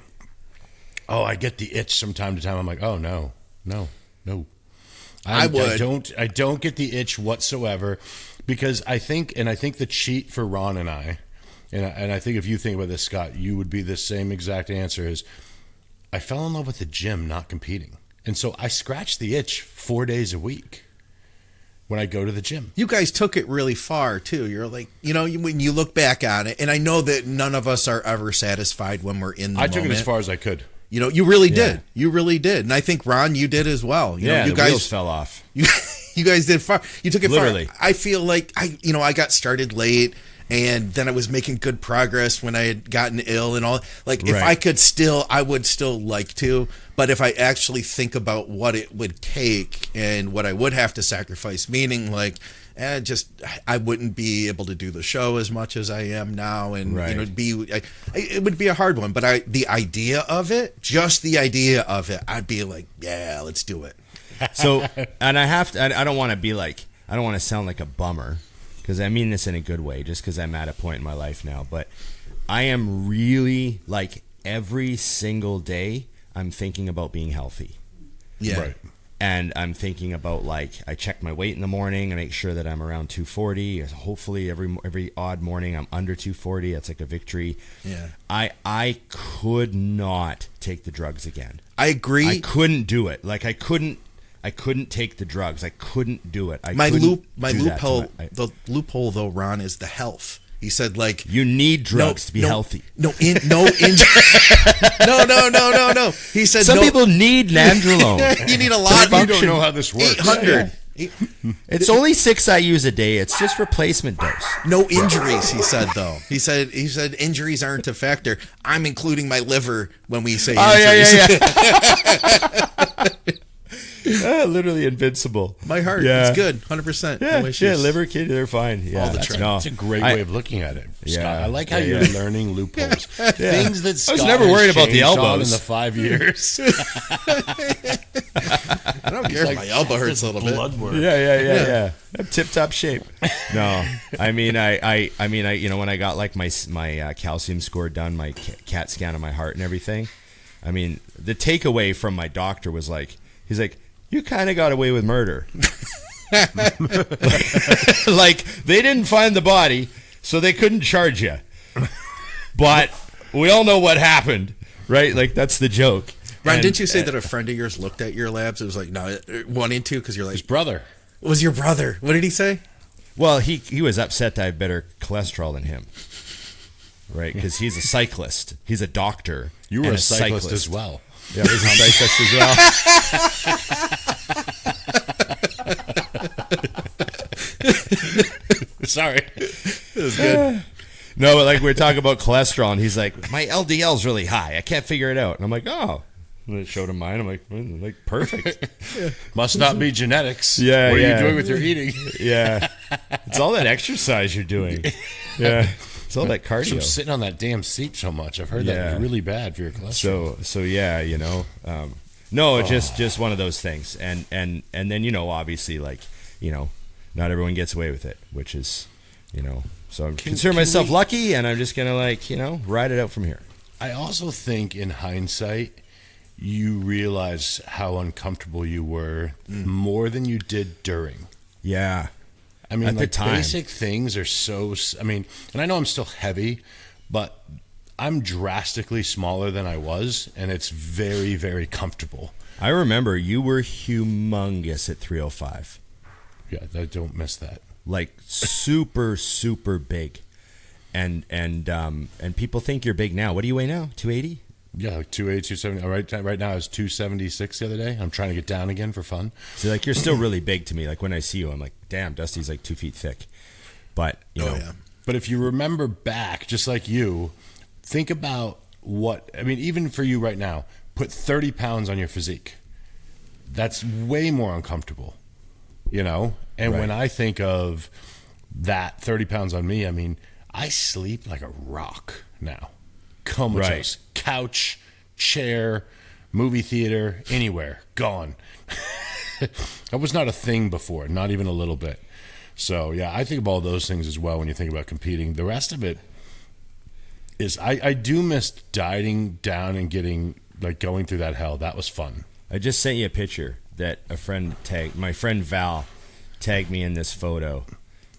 oh, I get the itch from time to time. I'm like, oh, no. I don't get the itch whatsoever because I think the cheat for Ron and I think if you think about this, Scott, you would be the same exact answer is I fell in love with the gym, not competing. And so I scratch the itch 4 days a week when I go to the gym. You guys took it really far, too. You're like, when you look back on it, and I know that none of us are ever sagustified when we're in the moment. I took it as far as I could. You really did. You really did. And I think, Ron, you did as well. You the wheels fell off. You guys did far. You took it Literally. far. I feel like I got started late, and then I was making good progress when I had gotten ill and all. Like, if I could I would still like to. But if I actually think about what it would take and what I would have to sacrifice, meaning like, I wouldn't be able to do the show as much as I am now, and it would be a hard one. But the idea of it, I'd be like, yeah, let's do it. So, and I don't want to sound like a bummer, because I mean this in a good way, just because I'm at a point in my life now. But I am really, like, every single day, I'm thinking about being healthy. Yeah. Right. And I'm thinking about, like, I check my weight in the morning. I make sure that I'm around 240. Hopefully every odd morning I'm under 240. That's like a victory. Yeah. I could not take the drugs again. I agree. I couldn't do it. Like, I couldn't take the drugs. I couldn't do it. The loophole though, Ron, is the health. He said, like, you need drugs to be healthy. No injury. No. He said some people need nandrolone. You need a lot. You don't know how this works. 800. It's only 6 IUs a day. It's just replacement dose. No injuries, he said, though. He said injuries aren't a factor. I'm including my liver when we say injuries. Literally invincible. My heart, it's good, 100%. Yeah, no issues. liver, kidney, they're fine. Yeah, all the time. That's a great way of looking at it, Scott. I like how you're learning loopholes. Things that Scott I was never worried about the elbows in the 5 years. I don't care if my elbow hurts a little bit. Blood work. Yeah. I'm tip-top shape. No, I mean, when I got like my calcium score done, my CAT scan of my heart and everything. I mean, the takeaway from my doctor was like, he's like, you kind of got away with murder. Like, they didn't find the body, so they couldn't charge you. But we all know what happened, right? Like, that's the joke. Ryan, didn't you say that a friend of yours looked at your labs? It was like, no, 1 and 2, because you're like, his brother. It was your brother. What did he say? Well, he was upset that I have better cholesterol than him, right? Because he's a cyclist. He's a doctor. You were a cyclist as well. Yeah, I was a cyclist as well. Sorry. It was good. No, but like, we're talking about cholesterol, and he's like, my LDL's really high. I can't figure it out. And I'm like, oh. And I showed him mine. I'm like, perfect. Must not be genetics. Yeah, what are you doing with your eating? Yeah. It's all that exercise you're doing. Yeah. It's all that cardio. From sitting on that damn seat so much. I've heard that was really bad for your cholesterol. So yeah, No, just one of those things. And then, you know, obviously, like, you know, not everyone gets away with it, which is, you know, so I consider myself lucky, and I'm just going to, like, you know, ride it out from here. I also think in hindsight, you realize how uncomfortable you were more than you did during. Yeah. I mean, at like, the time, basic things are so, I mean, and I know I'm still heavy, but I'm drastically smaller than I was, and it's very, very comfortable. I remember you were humongous at 305. Yeah, I don't miss that. Like super, super big. And people think you're big now. What do you weigh now? 280? Yeah, like 280, 270. Right now, I was 276 the other day. I'm trying to get down again for fun. So, like, you're still really big to me. Like, when I see you, I'm like, damn, Dusty's like 2 feet thick. But, you know. Yeah. But if you remember back, just like you, think about what, I mean, even for you right now, put 30 pounds on your physique. That's way more uncomfortable, you know? And when I think of that 30 pounds on me, I mean, I sleep like a rock now. Comatose. Couch, chair, movie theater, anywhere. Gone. That was not a thing before, not even a little bit. So, yeah, I think of all those things as well when you think about competing. The rest of it is, I do miss dieting down and getting, like, going through that hell. That was fun. I just sent you a picture that my friend Val tagged me in this photo.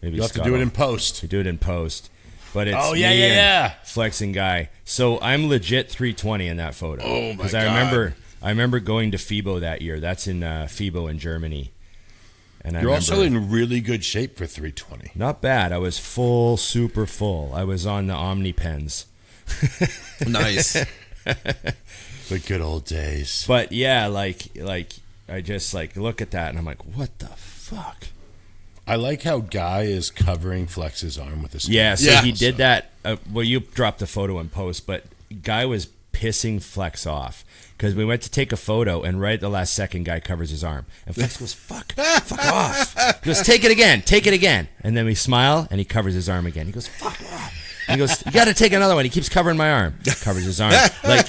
Maybe You'll have to do it in post. We do it in post. But it's me flexing Guy. So I'm legit 320 in that photo. Oh, my God. Because I remember going to FIBO that year. That's in FIBO in Germany. And You're also in really good shape for 320. Not bad. I was full, super full. I was on the OmniPens. Nice. The good old days. But yeah, like I just like look at that and I'm like, what the fuck? I like how Guy is covering Flex's arm with his hand. Yeah, so he did that. Well, you dropped the photo in post, but Guy was pissing Flex off because we went to take a photo, and right at the last second, Guy covers his arm, and Flex goes, "Fuck off!" He goes, "Take it again," and then we smile, and he covers his arm again. He goes, "Fuck off!" And he goes, "You got to take another one." He keeps covering my arm. Covers his arm like.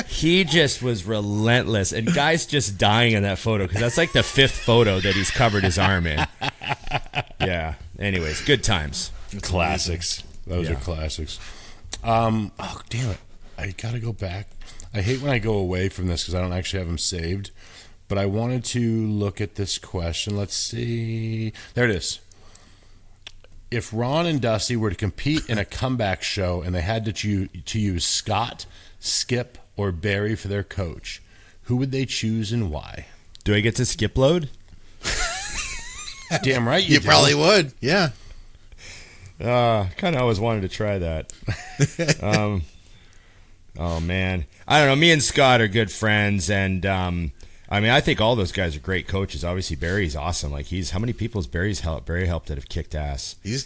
He just was relentless, and Guy's just dying in that photo because that's like the 5th photo that he's covered his arm in. Yeah. Anyways, good times. Classics. Those are classics. Oh, damn it. I got to go back. I hate when I go away from this because I don't actually have them saved, but I wanted to look at this question. Let's see. There it is. If Ron and Dusty were to compete in a comeback show and they had to use Scott, Skip, or Barry for their coach, who would they choose and why? Do I get to skip load? Damn right you probably would. Yeah. Kind of always wanted to try that. Oh, man. I don't know. Me and Scott are good friends, and I mean, I think all those guys are great coaches. Obviously, Barry's awesome. Like, how many people's Barry's helped? Barry helped that have kicked ass. He's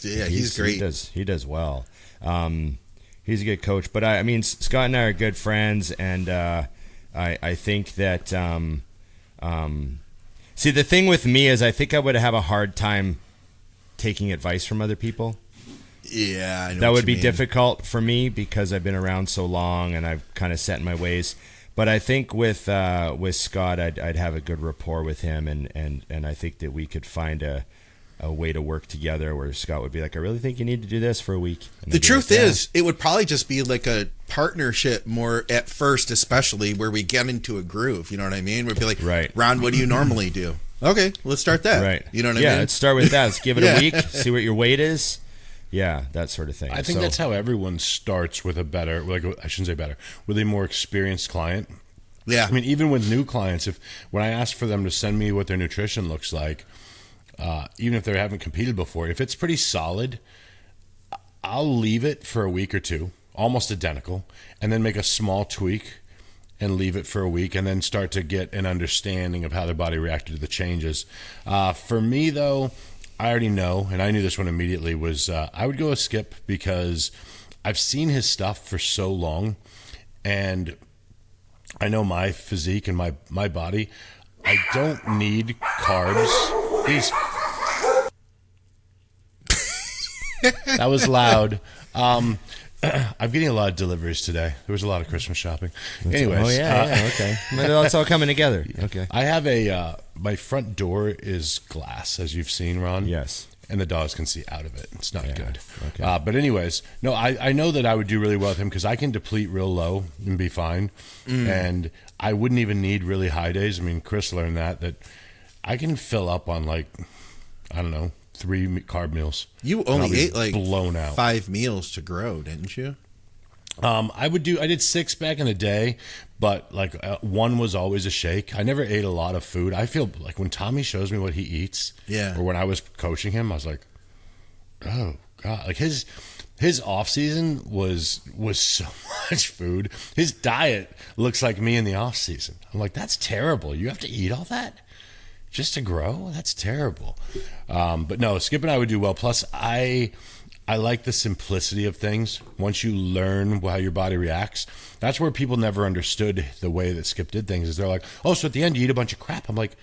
great. He does well. He's a good coach. But I mean, Scott and I are good friends, and I think that see, the thing with me is I think I would have a hard time taking advice from other people. Yeah, I know that what would you be mean. difficult for me because I've been around so long and I've kind of set in my ways. But I think with Scott, I'd have a good rapport with him, and I think that we could find a way to work together where Scott would be like, I really think you need to do this for a week. And the truth is, it would probably just be like a partnership more at first, especially where we get into a groove. You know what I mean? We'd be like, right, Ron, what do you normally do? Okay, let's start that. Right. You know what I mean? Yeah, let's start with that. Let's give it a week, see what your weight is. Yeah, that sort of thing. I think that's how everyone starts with a better, like I shouldn't say better, with a more experienced client. Yeah. I mean, even with new clients, when I ask for them to send me what their nutrition looks like, even if they haven't competed before, if it's pretty solid, I'll leave it for a week or two, almost identical, and then make a small tweak and leave it for a week and then start to get an understanding of how their body reacted to the changes. For me, though, I already know, and I knew this one immediately, was I would go with Skip because I've seen his stuff for so long, and I know my physique and my body. I don't need carbs. That was loud. I'm getting a lot of deliveries today. There was a lot of Christmas shopping. Anyways. Okay. It's all coming together. Okay. I have my front door is glass, as you've seen, Ron. Yes. And the dogs can see out of it. It's not good. Okay. But anyways, no, I know that I would do really well with him because I can deplete real low and be fine. And I wouldn't even need really high days. I mean, Chris learned that I can fill up on I don't know, 3 carb meals. You only ate like blown out 5 meals to grow, didn't you? I did 6 back in the day, but one was always a shake. I never ate a lot of food. I feel like when Tommy shows me what he eats, or when I was coaching him, I was like, oh God, like his off season was so much food. His diet looks like me in the off season. I'm like, that's terrible. You have to eat all that just to grow? That's terrible. But no, Skip and I would do well. Plus I like the simplicity of things. Once you learn how your body reacts, that's where people never understood the way that Skip did things. Is they're like, oh, so at the end you eat a bunch of crap. I'm like,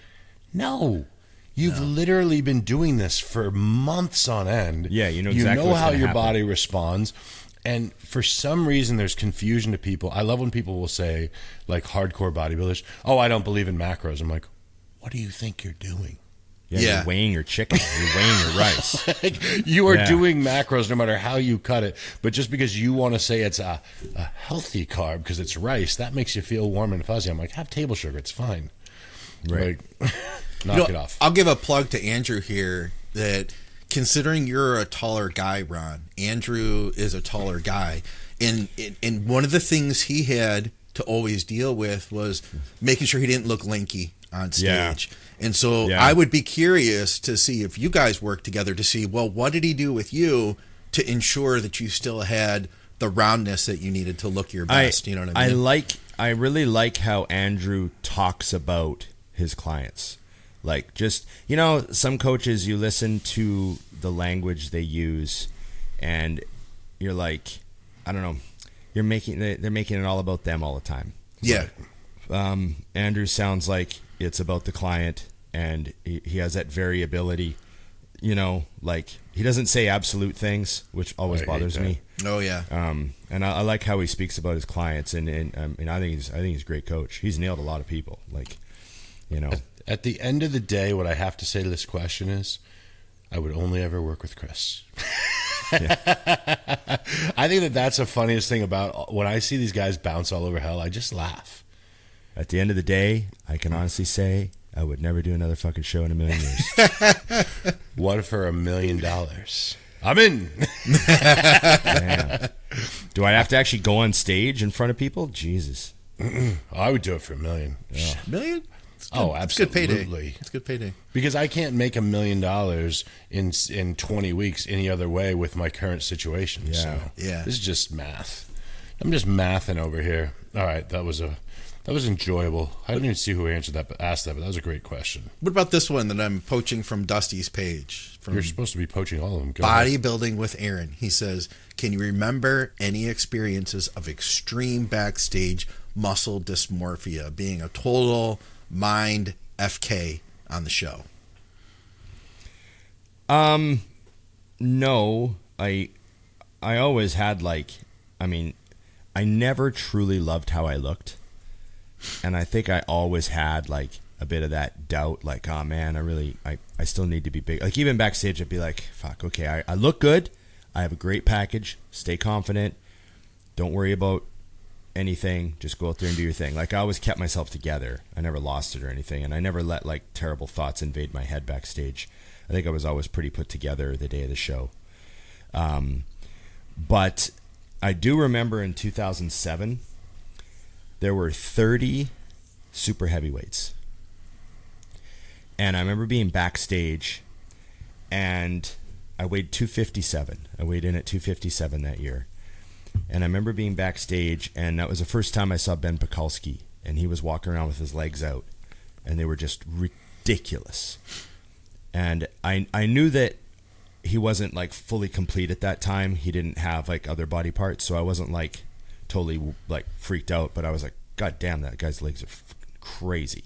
no, you've literally been doing this for months on end. Yeah, you know exactly what's how gonna your happen. body responds. And for some reason, there's confusion to people. I love when people will say, like hardcore bodybuilders, oh, I don't believe in macros. I'm like, what do you think you're doing? Yeah. You're weighing your chicken. You're weighing your rice. You are doing macros no matter how you cut it. But just because you want to say it's a healthy carb because it's rice, that makes you feel warm and fuzzy. I'm like, have table sugar. It's fine. Right. Knock it off. I'll give a plug to Andrew here that considering you're a taller guy, Ron, Andrew is a taller guy. And one of the things he had to always deal with was making sure he didn't look lanky on stage. And so I would be curious to see if you guys work together to see, well, what did he do with you to ensure that you still had the roundness that you needed to look your best? You know what I mean? I really like how Andrew talks about his clients. Like, just, some coaches, you listen to the language they use and you're like, I don't know, they're making it all about them all the time. Yeah. Andrew sounds like it's about the client, and he has that variability. Like he doesn't say absolute things, which always bothers me. Oh yeah. And I like how he speaks about his clients, and I think he's a great coach. He's nailed a lot of people. Like, At the end of the day, what I have to say to this question is, I would only ever work with Chris. I think that's the funniest thing about when I see these guys bounce all over hell. I just laugh. At the end of the day, I can honestly say I would never do another fucking show in a million years. What for $1 million? I'm in. Man. Do I have to actually go on stage in front of people? Jesus. I would do it for $1 million. $1 million? Oh, absolutely. It's good payday. It's good payday. Because I can't make $1 million in 20 weeks any other way with my current situation. Yeah. So this is just math. I'm just mathing over here. All right, that was enjoyable. I didn't even see who asked that, but that was a great question. What about this one that I'm poaching from Dusty's page? You're supposed to be poaching all of them. Go Bodybuilding with Aaron. He says, can you remember any experiences of extreme backstage muscle dysmorphia, being a total mind FK on the show? No. I always had I never truly loved how I looked. And I think I always had a bit of that doubt, oh man, I still need to be big. Like even backstage, I'd be like, fuck, okay, I look good. I have a great package. Stay confident. Don't worry about anything. Just go out there and do your thing. I always kept myself together. I never lost it or anything. And I never let terrible thoughts invade my head backstage. I think I was always pretty put together the day of the show. But I do remember in 2007, there were 30 super heavyweights. And I remember being backstage, and I weighed 257. I weighed in at 257 that year. And I remember being backstage, and that was the first time I saw Ben Pekulski, and he was walking around with his legs out, and they were just ridiculous. And I knew that he wasn't fully complete at that time. He didn't have other body parts, so I wasn't totally freaked out, but I was like, God damn, that guy's legs are crazy.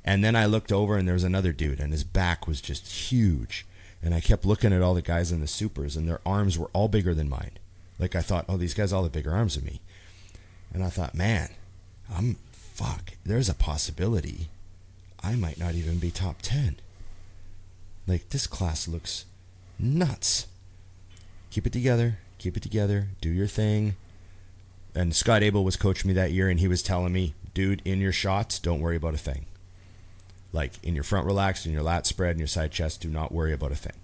And then I looked over and there was another dude and his back was just huge. And I kept looking at all the guys in the supers and their arms were all bigger than mine. Like I thought, oh, these guys all have bigger arms than me. And I thought, man, there's a possibility I might not even be top 10. Like, this class looks nuts. Keep it together, do your thing. And Scott Abel was coaching me that year, and he was telling me, dude, in your shots, don't worry about a thing. Like, in your front relaxed, in your lat spread, in your side chest, do not worry about a thing.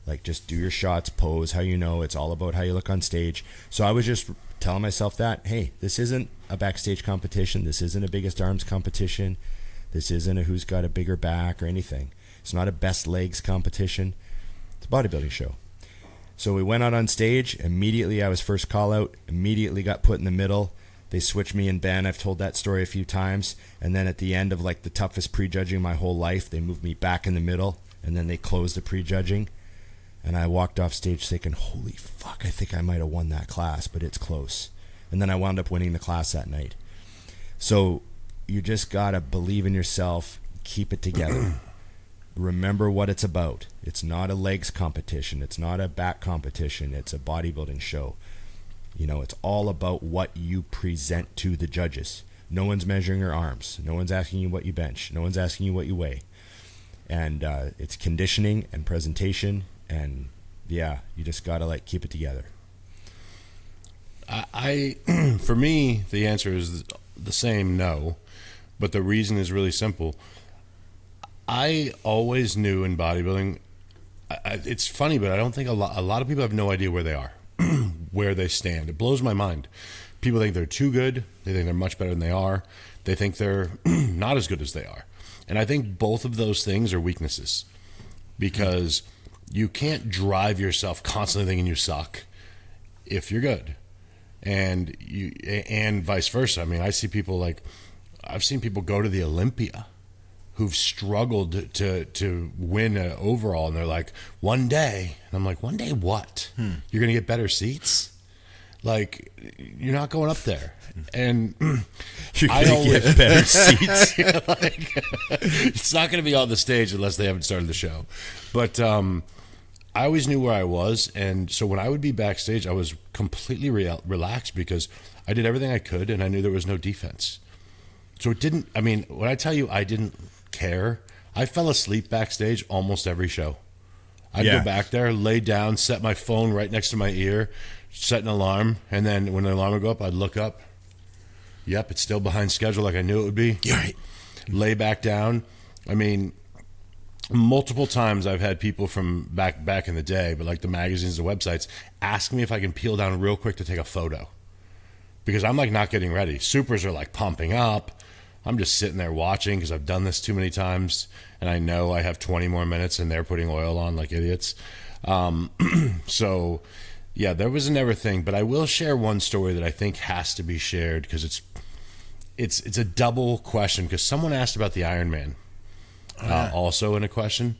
Like, just do your shots, pose how you know. It's all about how you look on stage. So I was just telling myself that, hey, this isn't a backstage competition. This isn't a biggest arms competition. This isn't a who's got a bigger back or anything. It's not a best legs competition. It's a bodybuilding show. So we went out on stage. Immediately, I was first call out. Immediately got put in the middle. They switched me and Ben. I've told that story a few times. And then at the end of like the toughest prejudging my whole life, they moved me back in the middle. And then they closed the prejudging. And I walked off stage thinking, holy fuck, I think I might have won that class, but it's close. And then I wound up winning the class that night. So you just got to believe in yourself, keep it together. Remember what it's about. It's not a legs competition. It's not a back competition. It's a bodybuilding show. You know, it's all about what you present to the judges. No one's measuring your arms. No one's asking you what you bench. No one's asking you what you weigh. And it's conditioning and presentation. And yeah, you just got to like keep it together. I for me, the answer is the same, no. But the reason is really simple. I always knew in bodybuilding, it's funny, but I don't think a lot of people have no idea where they are, where they stand. It blows my mind. People think they're too good. They think they're much better than they are. They think they're not as good as they are. And I think both of those things are weaknesses, because you can't drive yourself constantly thinking you suck if you're good. And vice versa. I mean, I've seen people go to the Olympia who've struggled to win an overall, and they're like, one day. And I'm like, one day what? You're going to get better seats? Like, you're not going up there. And you're going to get better seats. Like, it's not going to be on the stage unless they haven't started the show. But I always knew where I was. And so when I would be backstage, I was completely relaxed because I did everything I could, and I knew there was no defense. So it didn't, I mean, when I tell you I didn't care, I fell asleep backstage almost every show. I'd go back there, lay down, set my phone right next to my ear, set an alarm, and then when the alarm would go up, I'd look up. Yep, it's still behind schedule like I knew it would be. You're right. Lay back down. I mean, multiple times I've had people from back in the day, but like the magazines, the websites, ask me if I can peel down real quick to take a photo. Because I'm like not getting ready. Supers are like pumping up. I'm just sitting there watching because I've done this too many times, and I know I have 20 more minutes, and they're putting oil on like idiots. So, yeah, there was an everything. But I will share one story that I think has to be shared because it's a double question. Because someone asked about the Ironman, also in a question,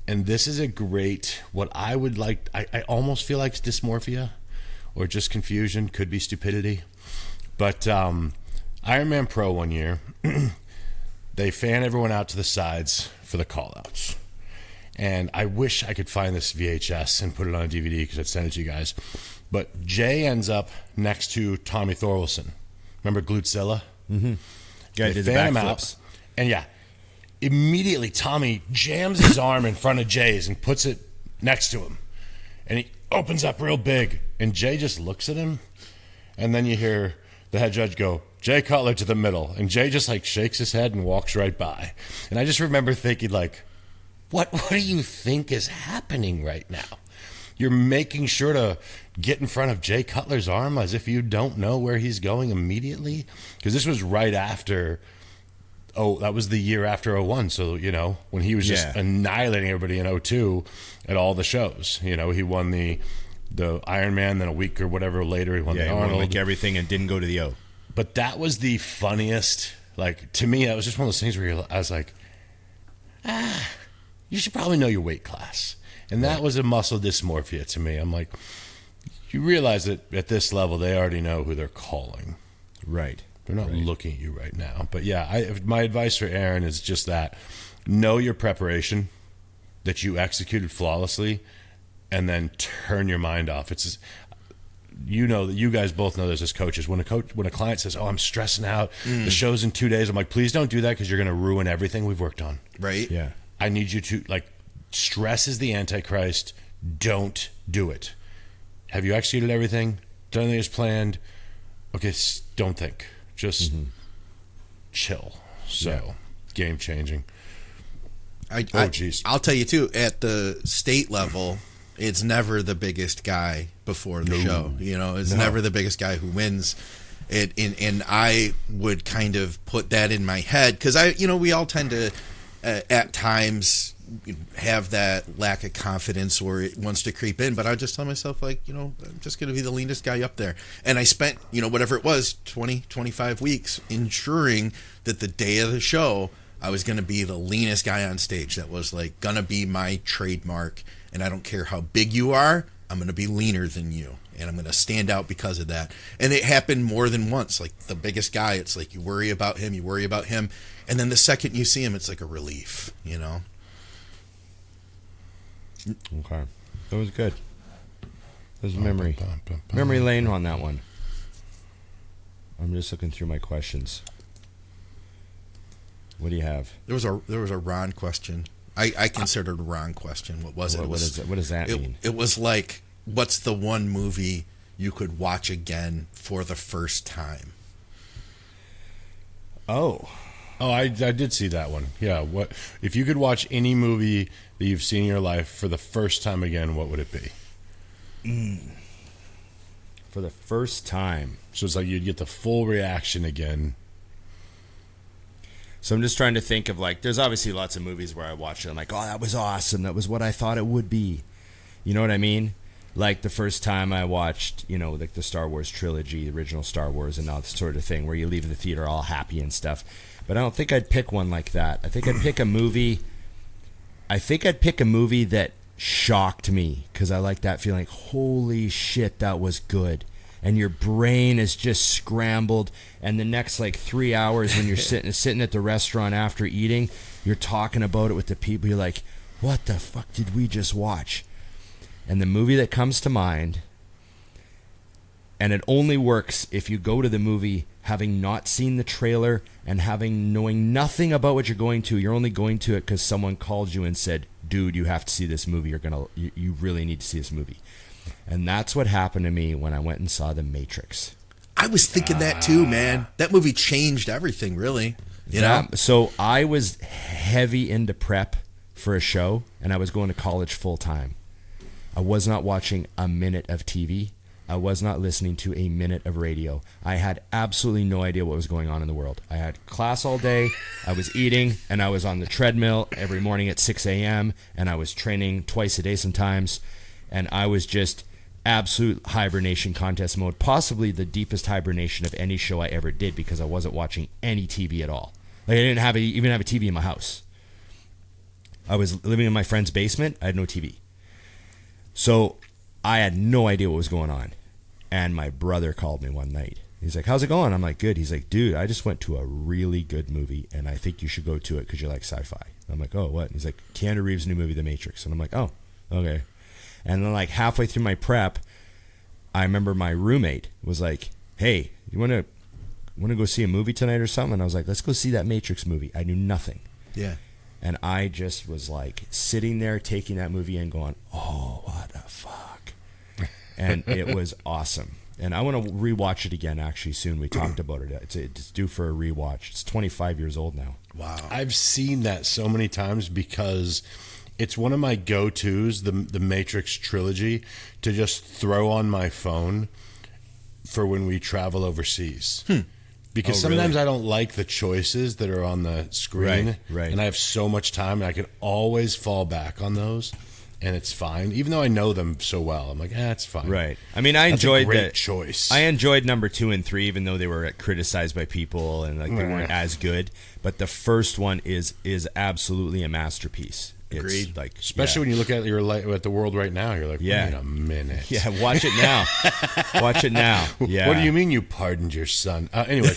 and this is a great. What I would like, I almost feel like it's dysmorphia, or just confusion. Could be stupidity, but. Ironman Pro one year, they fan everyone out to the sides for the call-outs. And I wish I could find this VHS and put it on a DVD because I'd send it to you guys. But Jay ends up next to Tommy Thorwaldsen. Remember Glutzilla? Mm-hmm. Guy did the backflips. And yeah, immediately Tommy jams his arm in front of Jay's and puts it next to him. And he opens up real big. And Jay just looks at him. And then you hear the head judge go, Jay Cutler to the middle. And Jay just like shakes his head and walks right by. And I just remember thinking like, what do you think is happening right now? You're making sure to get in front of Jay Cutler's arm as if you don't know where he's going immediately? Because this was right after, that was the year after 01. So, you know, when he was just annihilating everybody in 02 at all the shows. You know, he won the Ironman, then a week or whatever later he won the Arnold. Won like everything and didn't go to the O. But that was the funniest, like, to me, that was just one of those things where I was like, you should probably know your weight class. And that was a muscle dysmorphia to me. I'm like, you realize that at this level, they already know who they're calling. Right. They're not looking at you right now. But yeah, my advice for Aaron is just that. Know your preparation, that you executed flawlessly, and then turn your mind off. It's just, you know that you guys both know this as coaches. When a client says, "Oh, I'm stressing out. The show's in 2 days," I'm like, "Please don't do that because you're going to ruin everything we've worked on." Right? Yeah. I need you to, like, stress is the Antichrist. Don't do it. Have you executed everything? Done everything as planned? Okay, don't think. Just chill. So, game changing. I'll tell you too, at the state level, it's never the biggest guy before the show. You know, it's never the biggest guy who wins. And I would kind of put that in my head because we all tend to at times have that lack of confidence where it wants to creep in, but I just tell myself, like, I'm just going to be the leanest guy up there. And I spent, whatever it was, 20, 25 weeks ensuring that the day of the show, I was going to be the leanest guy on stage. That was like going to be my trademark. And I don't care how big you are, I'm going to be leaner than you. And I'm going to stand out because of that. And it happened more than once. Like the biggest guy, it's like you worry about him. And then the second you see him, it's like a relief, Okay. That was good. There's memory lane on that one. I'm just looking through my questions. What do you have? There was a Ron question. I considered a Ron question. What was it? What does that mean? It was like, what's the one movie you could watch again for the first time? Oh, I did see that one. Yeah. What if you could watch any movie that you've seen in your life for the first time again? What would it be? For the first time. So it's like you'd get the full reaction again. So I'm just trying to think of, like, there's obviously lots of movies where I watch it. I'm like, oh, that was awesome. That was what I thought it would be. You know what I mean? Like the first time I watched, like the Star Wars trilogy, the original Star Wars, and all this sort of thing where you leave the theater all happy and stuff. But I don't think I'd pick one like that. I think I'd pick a movie. That shocked me because I like that feeling. Holy shit, that was good. And your brain is just scrambled. And the next 3 hours when you're sitting at the restaurant after eating, you're talking about it with the people. You're like, what the fuck did we just watch? And the movie that comes to mind, and it only works if you go to the movie having not seen the trailer and knowing nothing about what you're going to. You're only going to it because someone called you and said, dude, you have to see this movie. You really need to see this movie. And that's what happened to me when I went and saw The Matrix. I was thinking that too, man. That movie changed everything, really. So I was heavy into prep for a show, and I was going to college full time. I was not watching a minute of TV. I was not listening to a minute of radio. I had absolutely no idea what was going on in the world. I had class all day, I was eating, and I was on the treadmill every morning at 6 a.m., and I was training twice a day sometimes, and I was just absolute hibernation contest mode, possibly the deepest hibernation of any show I ever did because I wasn't watching any TV at all. Like I didn't even have a TV in my house. I was living in my friend's basement. I had no TV. So I had no idea what was going on. And my brother called me one night. He's like, how's it going? I'm like, good. He's like, dude, I just went to a really good movie, and I think you should go to it because you like sci-fi. I'm like, oh, what? And he's like, Keanu Reeves' new movie, The Matrix. And I'm like, oh, okay. And then halfway through my prep, I remember my roommate was like, hey, you want to go see a movie tonight or something? And I was like, let's go see that Matrix movie. I knew nothing. Yeah. And I just was sitting there taking that movie and going, oh, what the fuck? And it was awesome. And I want to rewatch it again, actually, soon. We talked about it. It's due for a rewatch. It's 25 years old now. Wow. I've seen that so many times because it's one of my go-tos, the Matrix trilogy, to just throw on my phone for when we travel overseas. Because sometimes I don't like the choices that are on the screen. Right. And I have so much time, and I can always fall back on those. And it's fine, even though I know them so well. I'm like, it's fine. Right. I mean, I enjoyed a great choice. I enjoyed number 2 and 3, even though they were criticized by people and they weren't as good. But the first one is absolutely a masterpiece. Agreed. It's like, Especially when you look at at the world right now, you're like, wait a minute. Yeah, watch it now. Watch it now. Yeah. What do you mean you pardoned your son? Anyway.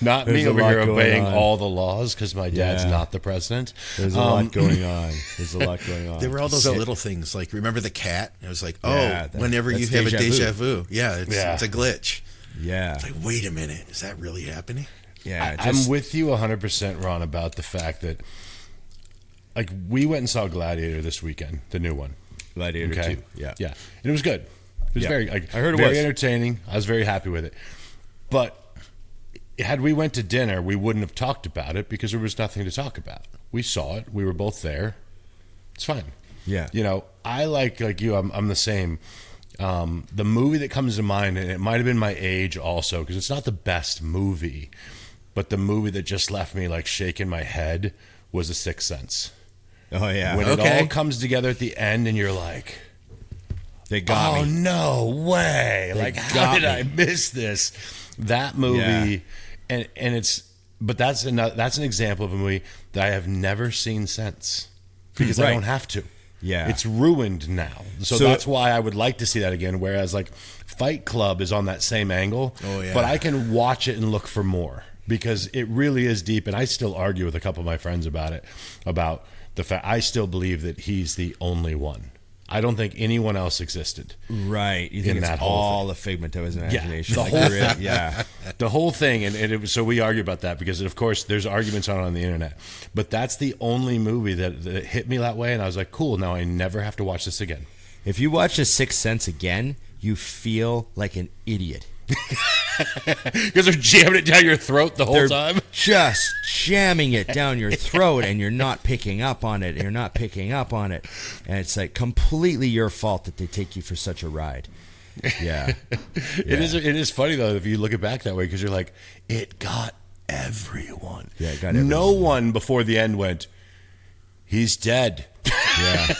Not There's me a over lot here going obeying on. all the laws because my dad's not the president. There's a lot going on. There's a lot going on. There were all those little things, like remember the cat? It was like, whenever you that's have a déjà deja vu. Yeah, it's a glitch. Yeah. It's like, wait a minute, is that really happening? Yeah. I'm with you 100%, Ron, about the fact that, like, we went and saw Gladiator this weekend, the new one. Gladiator 2. Yeah. Yeah. And it was good. It was very, like, I heard it very was entertaining. I was very happy with it. But had we went to dinner, we wouldn't have talked about it because there was nothing to talk about. We saw it. We were both there. It's fine. Yeah. You know, I like you, I'm the same. The movie that comes to mind, and it might have been my age also, because it's not the best movie, but the movie that just left me like shaking my head was The Sixth Sense. Oh, yeah. When it all comes together at the end and you're like, they got me. Oh, no way. They like, how did I miss this? That movie, and it's, but that's an example of a movie that I have never seen since because I don't have to. Yeah. It's ruined now. So that's why I would like to see that again. Whereas like Fight Club is on that same angle. Oh, yeah. But I can watch it and look for more because it really is deep. And I still argue with a couple of my friends about it, about the fact I still believe that he's the only one. I don't think anyone else existed. Right. You think it's all a figment of his imagination. Yeah. Yeah. The whole thing. And it was, so we argue about that because, of course, there's arguments on the internet. But that's the only movie that hit me that way. And I was like, cool, now I never have to watch this again. If you watch The Sixth Sense again, you feel like an idiot. Because they're jamming it down your throat the whole time. Just jamming it down your throat, and you're not picking up on it. You're not picking up on it, and it's like completely your fault that they take you for such a ride. Yeah, It is funny though if you look it back that way because you're like, it got everyone. Yeah, it got everyone. No one before the end went, he's dead. Yeah,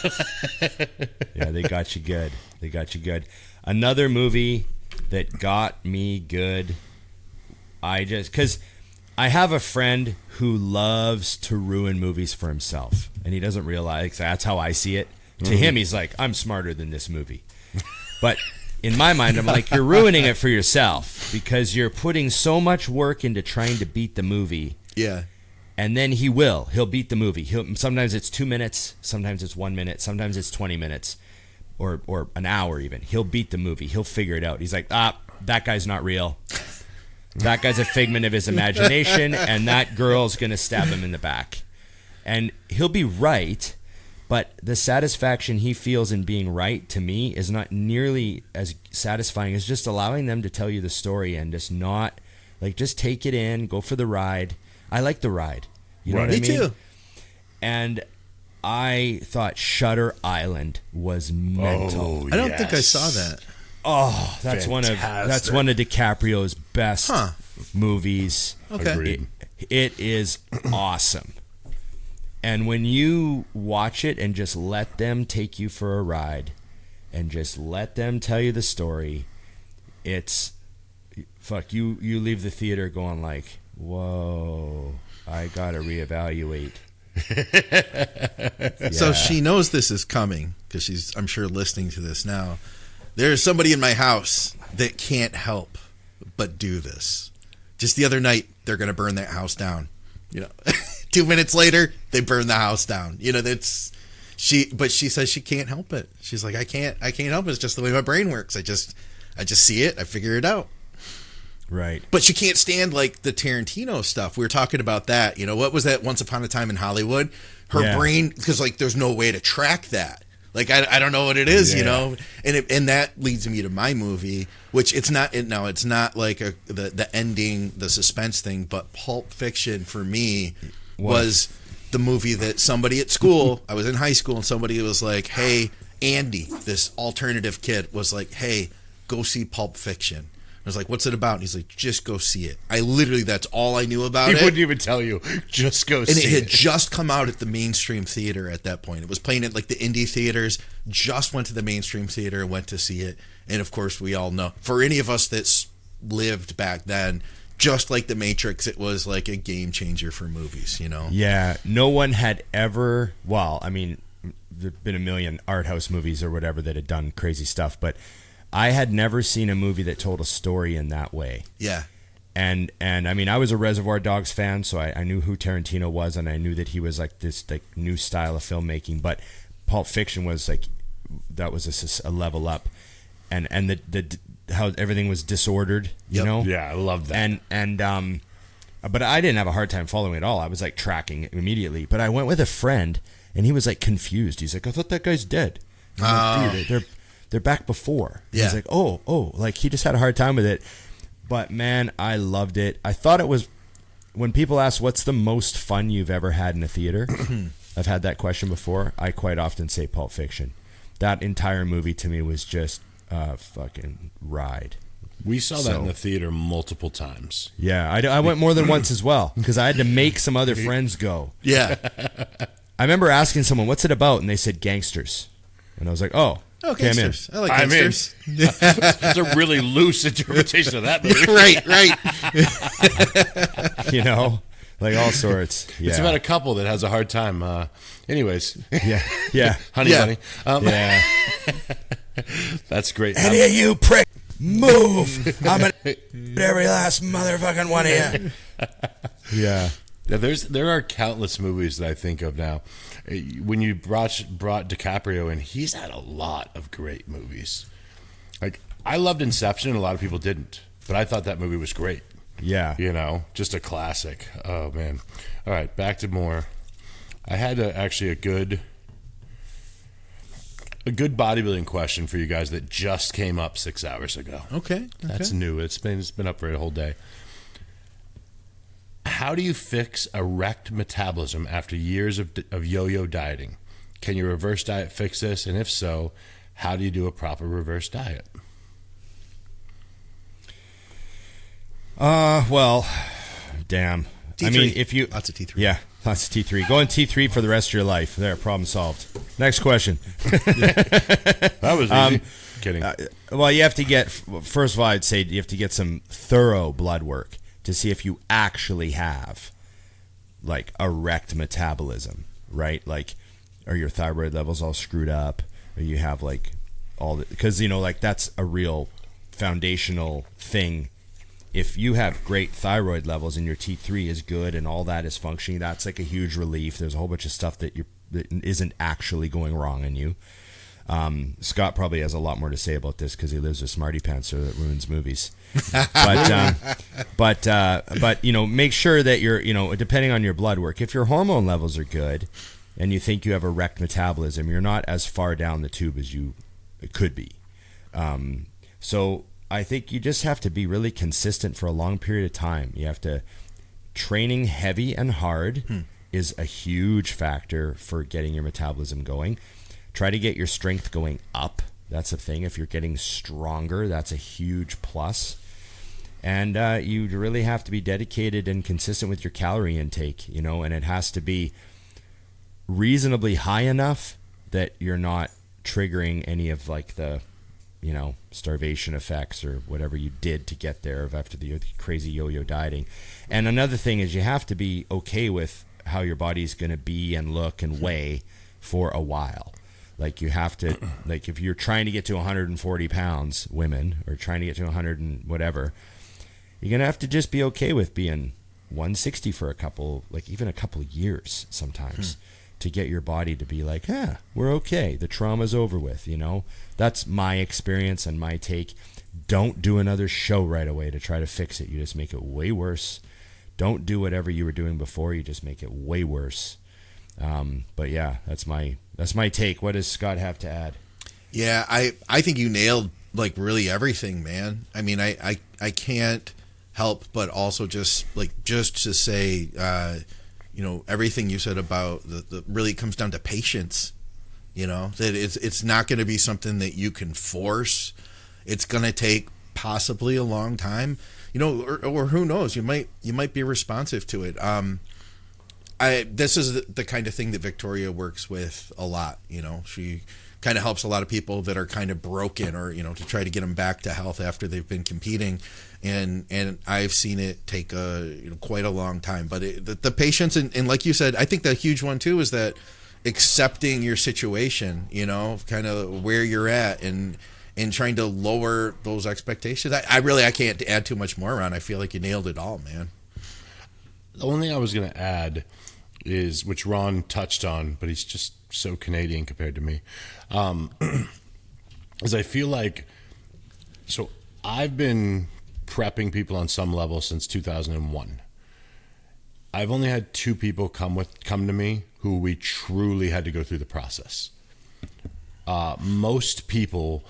yeah, they got you good. They got you good. Another movie that got me good. Because I have a friend who loves to ruin movies for himself, and he doesn't realize that's how I see it. To him, he's like, I'm smarter than this movie. But in my mind, I'm like, you're ruining it for yourself because you're putting so much work into trying to beat the movie. Yeah. And then he'll beat the movie. Sometimes it's 2 minutes, sometimes it's 1 minute, sometimes it's 20 minutes. Or an hour even. He'll beat the movie. He'll figure it out. He's like, that guy's not real. That guy's a figment of his imagination, and that girl's going to stab him in the back. And he'll be right, but the satisfaction he feels in being right, to me, is not nearly as satisfying as just allowing them to tell you the story and just take it in, go for the ride. I like the ride. You know what I mean? Me too. And I thought Shutter Island was mental. I don't think I saw that. Oh, that's one of DiCaprio's best movies. Okay. Agreed. It is awesome. And when you watch it and just let them take you for a ride and just let them tell you the story, it's you leave the theater going like, whoa, I gotta reevaluate. So she knows this is coming because she's, I'm sure, listening to this now. There's somebody in my house that can't help but do this. Just the other night, they're going to burn that house down. 2 minutes later, they burn the house down. But she says she can't help it. She's like, I can't help it. It's just the way my brain works. I just see it. I figure it out. Right. But she can't stand like the Tarantino stuff. We were talking about that. What was that Once Upon a Time in Hollywood? Her brain, because like there's no way to track that. Like I don't know what it is, and that leads me to my movie, which it's not like the ending, the suspense thing, but Pulp Fiction for me was the movie that somebody at school, I was in high school, and somebody was like, hey, Andy, this alternative kid was like, hey, go see Pulp Fiction. I was like, what's it about? And he's like, just go see it. That's all I knew about it. He wouldn't even tell you. Just go see it. And it had just come out at the mainstream theater at that point. It was playing at like the indie theaters. Just went to the mainstream theater and went to see it. And of course, we all know, for any of us that's lived back then, just like The Matrix, it was like a game changer for movies, you know? Yeah, no one had ever, well, I mean, there've been a million art house movies or whatever that had done crazy stuff, but I had never seen a movie that told a story in that way. Yeah. And I mean, I was a Reservoir Dogs fan, so I knew who Tarantino was, and I knew that he was like this like new style of filmmaking. But Pulp Fiction was like, that was a level up, and the how everything was disordered, you know? Yeah, I love that. But I didn't have a hard time following it all. I was like tracking it immediately. But I went with a friend, and he was like confused. He's like, I thought that guy's dead. I'm like, dude, they're back before. Yeah. He's like, oh, like he just had a hard time with it. But man, I loved it. I thought it was, when people ask what's the most fun you've ever had in a theater, I've had that question before. I quite often say Pulp Fiction. That entire movie to me was just a fucking ride. We saw that in the theater multiple times. Yeah, I went more than once as well because I had to make some other friends go. Yeah. I remember asking someone, what's it about? And they said gangsters. And I was like, oh, okay, I'm in. Gangsters. I like gangsters. That's a really loose interpretation of that movie. Right. You know, like all sorts. Yeah. It's about a couple that has a hard time. Anyways. Yeah. Honey Yeah. bunny. Yeah. That's great. Any of you prick, move. I'm going to every last motherfucking one of you. Yeah. Yeah, there are countless movies that I think of now. When you brought DiCaprio in, he's had a lot of great movies. Like, I loved Inception, and a lot of people didn't. But I thought that movie was great. Yeah. You know, just a classic. Oh, man. All right, back to more. I had actually a good bodybuilding question for you guys that just came up 6 hours ago. Okay. That's new. It's been up for a whole day. How do you fix a wrecked metabolism after years of yo-yo dieting? Can your reverse diet fix this? And if so, how do you do a proper reverse diet? Well, damn. T3. I mean, if you... Lots of T3. Yeah, lots of T3. Go on T3 for the rest of your life. There, problem solved. Next question. That was easy. Kidding. Well, you have to get... First of all, I'd say you have to get some thorough blood work to see if you actually have, like, a wrecked metabolism, right? Like, are your thyroid levels all screwed up? Or you have, like, all the... Because, you know, like, that's a real foundational thing. If you have great thyroid levels and your T3 is good and all that is functioning, that's like a huge relief. There's a whole bunch of stuff that isn't actually going wrong in you. Scott probably has a lot more to say about this because he lives with Smarty Pantser that ruins movies. But you know, make sure that you're, you know, depending on your blood work, if your hormone levels are good and you think you have a wrecked metabolism, you're not as far down the tube as you could be. So I think you just have to be really consistent for a long period of time. You have to, training heavy and hard is a huge factor for getting your metabolism going. Try to get your strength going up. That's the thing. If you're getting stronger, that's a huge plus. And you really have to be dedicated and consistent with your calorie intake, you know, and it has to be reasonably high enough that you're not triggering any of like the, you know, starvation effects or whatever you did to get there after the crazy yo-yo dieting. And another thing is you have to be okay with how your body's going to be and look and weigh for a while. Like you have to, like if you're trying to get to 140 pounds, women, or trying to get to 100 and whatever, you're going to have to just be okay with being 160 for a couple, like even a couple of years sometimes. To get your body to be like, we're okay. The trauma's over with, you know? That's my experience and my take. Don't do another show right away to try to fix it. You just make it way worse. Don't do whatever you were doing before. You just make it way worse. But yeah, that's my take. What does Scott have to add? Yeah, I think you nailed like really everything, man. I mean, I can't help but also just to say, you know, everything you said about the really comes down to patience. You know, that it's not going to be something that you can force. It's going to take possibly a long time. You know, or who knows? You might be responsive to it. This is the kind of thing that Victoria works with a lot. You know, she kind of helps a lot of people that are kind of broken, or to try to get them back to health after they've been competing. And I've seen it take quite a long time. But the patience, and like you said, I think the huge one too is that accepting your situation, kind of where you're at, and trying to lower those expectations. I can't add too much more on. I feel like you nailed it all, man. The only thing I was going to add is, which Ron touched on, but he's just so Canadian compared to me, is I feel like, so I've been prepping people on some level since 2001. I've only had 2 people come to me who we truly had to go through the process. Most people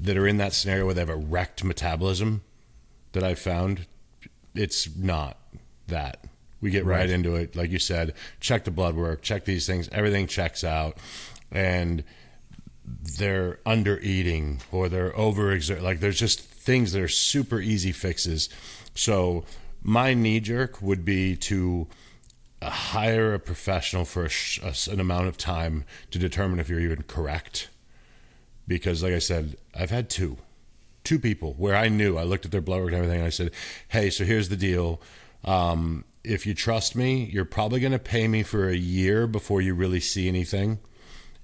that are in that scenario where they have a wrecked metabolism that I've found, it's not that. We get right into it. Like you said, check the blood work, check these things, everything checks out, and they're under eating or they're overexerting. Like there's just things that are super easy fixes. So my knee jerk would be to hire a professional for an amount of time to determine if you're even correct. Because like I said, I've had two people where I looked at their blood work and everything, and I said, hey, so here's the deal. If you trust me, you're probably going to pay me for a year before you really see anything.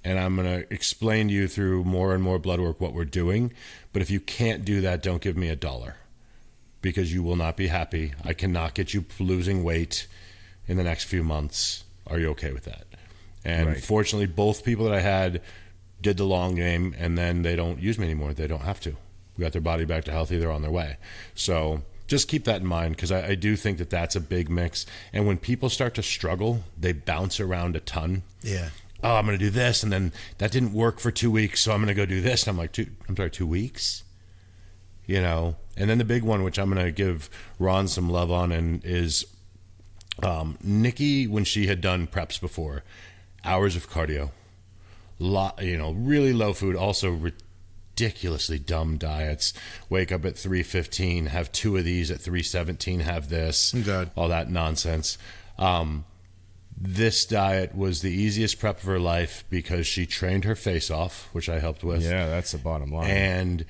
And I'm going to explain to you through more and more blood work what we're doing. But if you can't do that, don't give me $1, because you will not be happy. I cannot get you losing weight in the next few months. Are you okay with that? And fortunately, both people that I had did the long game, and then they don't use me anymore. They don't have to. We got their body back to healthy. They're on their way. So just keep that in mind, because I do think that that's a big mix. And when people start to struggle, they bounce around a ton. Yeah. Oh, I'm going to do this, and then that didn't work for 2 weeks, so I'm going to go do this. And I'm like, 2 weeks? And then the big one, which I'm going to give Ron some love on, and is Nikki, when she had done preps before, hours of cardio, really low food, also ridiculously dumb diets. Wake up at 3:15, have 2 of these at 3:17, have this, all that nonsense. This diet was the easiest prep of her life because she trained her face off, which I helped with. Yeah, that's the bottom line. And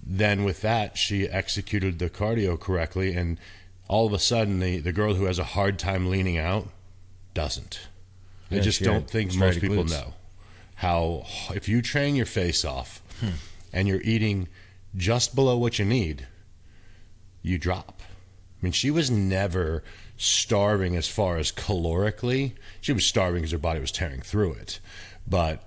then with that, she executed the cardio correctly, and all of a sudden, the girl who has a hard time leaning out doesn't. I just don't think most people know how, if you train your face off and you're eating just below what you need, you drop. I mean, she was never starving as far as calorically. She was starving because her body was tearing through it. But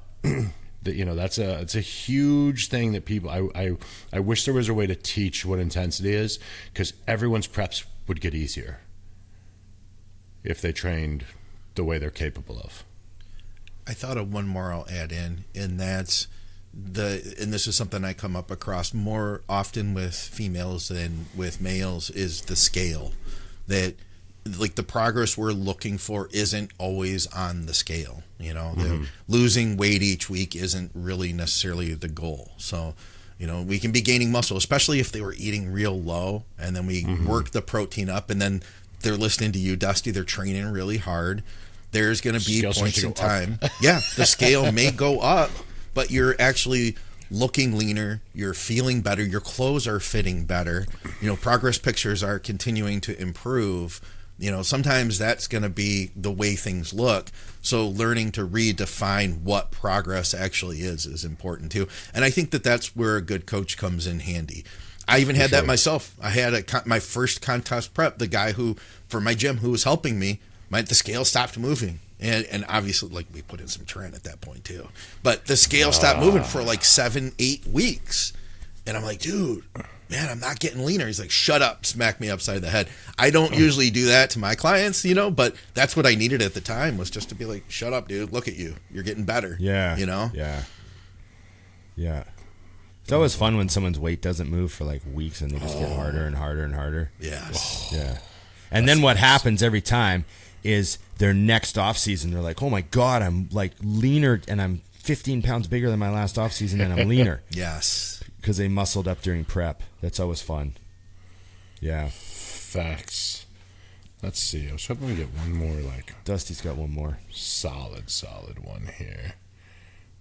it's a huge thing that people. I wish there was a way to teach what intensity is, because everyone's preps would get easier if they trained the way they're capable of. I thought of one more I'll add in, and that's and this is something I come up across more often with females than with males, is the scale. That like the progress we're looking for isn't always on the scale. The losing weight each week isn't really necessarily the goal. So, we can be gaining muscle, especially if they were eating real low, and then we work the protein up, and then they're listening to you, Dusty. They're training really hard. There's going to be points in time. Yeah, the scale may go up, but you're actually looking leaner. You're feeling better. Your clothes are fitting better. Progress pictures are continuing to improve. Sometimes that's going to be the way things look. So learning to redefine what progress actually is important too. And I think that that's where a good coach comes in handy. I even had that myself. I had my first contest prep. The guy for my gym who was helping me, the scale stopped moving. And obviously, we put in some Tren at that point too. But the scale stopped moving for 7-8 weeks. And I'm like, dude, man, I'm not getting leaner. He's like, shut up, smack me upside the head. I don't usually do that to my clients, but that's what I needed at the time, was just to be like, shut up, dude, look at you. You're getting better. Yeah. Yeah. It's always fun when someone's weight doesn't move for weeks and they just get harder and harder and harder. Yes. Yeah. And then what happens every time is their next off season, they're like, oh my God, I'm leaner and I'm 15 pounds bigger than my last off season and I'm leaner. Yes. Because they muscled up during prep. That's always fun. Yeah. Facts. Let's see. I was hoping we get one more Dusty's got one more. solid one here.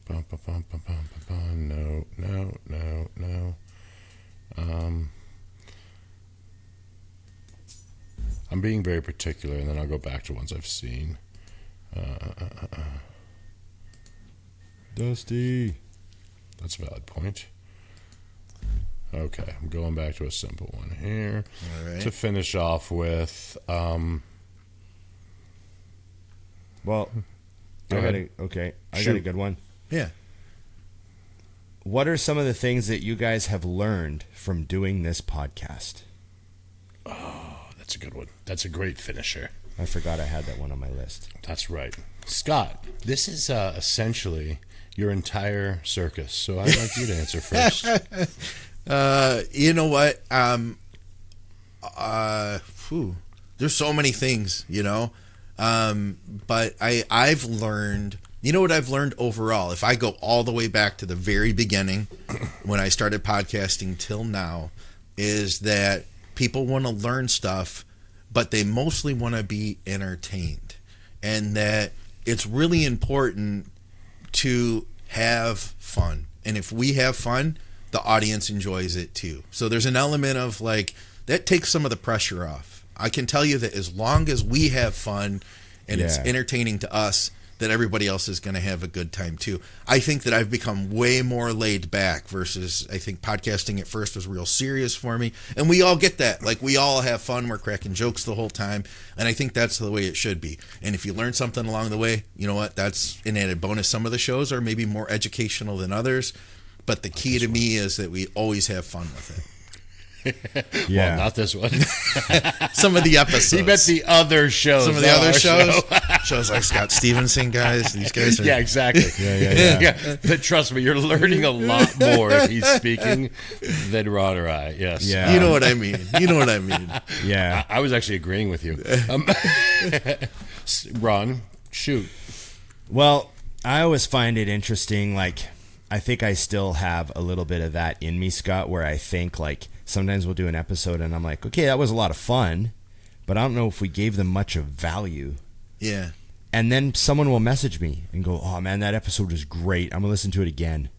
No. I'm being very particular, and then I'll go back to ones I've seen. Dusty. That's a valid point. Okay, I'm going back to a simple one here. All right. To finish off with, Well, I got a good one. Yeah. What are some of the things that you guys have learned from doing this podcast? Oh, that's a good one. That's a great finisher. I forgot I had that one on my list. That's right. Scott, this is essentially your entire circus, so I'd like you to answer first. You know what? There's so many things, but I've learned, what I've learned overall, if I go all the way back to the very beginning when I started podcasting till now, is that people want to learn stuff, but they mostly want to be entertained, and that it's really important to have fun. And if we have fun, the audience enjoys it too. So there's an element of that takes some of the pressure off. I can tell you that as long as we have fun and it's entertaining to us, that everybody else is going to have a good time too. I think that I've become way more laid back versus I think podcasting at first was real serious for me. And we all get that. We all have fun. We're cracking jokes the whole time. And I think that's the way it should be. And if you learn something along the way, you know what? That's an added bonus. Some of the shows are maybe more educational than others. But the key to me is that we always have fun with it. Well, not this one. Some of the episodes. He meant the other shows. Some of the other shows. Shows like Scott Stevenson, guys. These guys are... Yeah, exactly. Yeah. But trust me, you're learning a lot more if he's speaking than Rod or I. Yes. Yeah. You know what I mean. Yeah. I was actually agreeing with you. Ron, shoot. Well, I always find it interesting, I think I still have a little bit of that in me, Scott, where I think sometimes we'll do an episode and I'm like, okay, that was a lot of fun, but I don't know if we gave them much of value. Yeah. And then someone will message me and go, oh man, that episode was great. I'm going to listen to it again.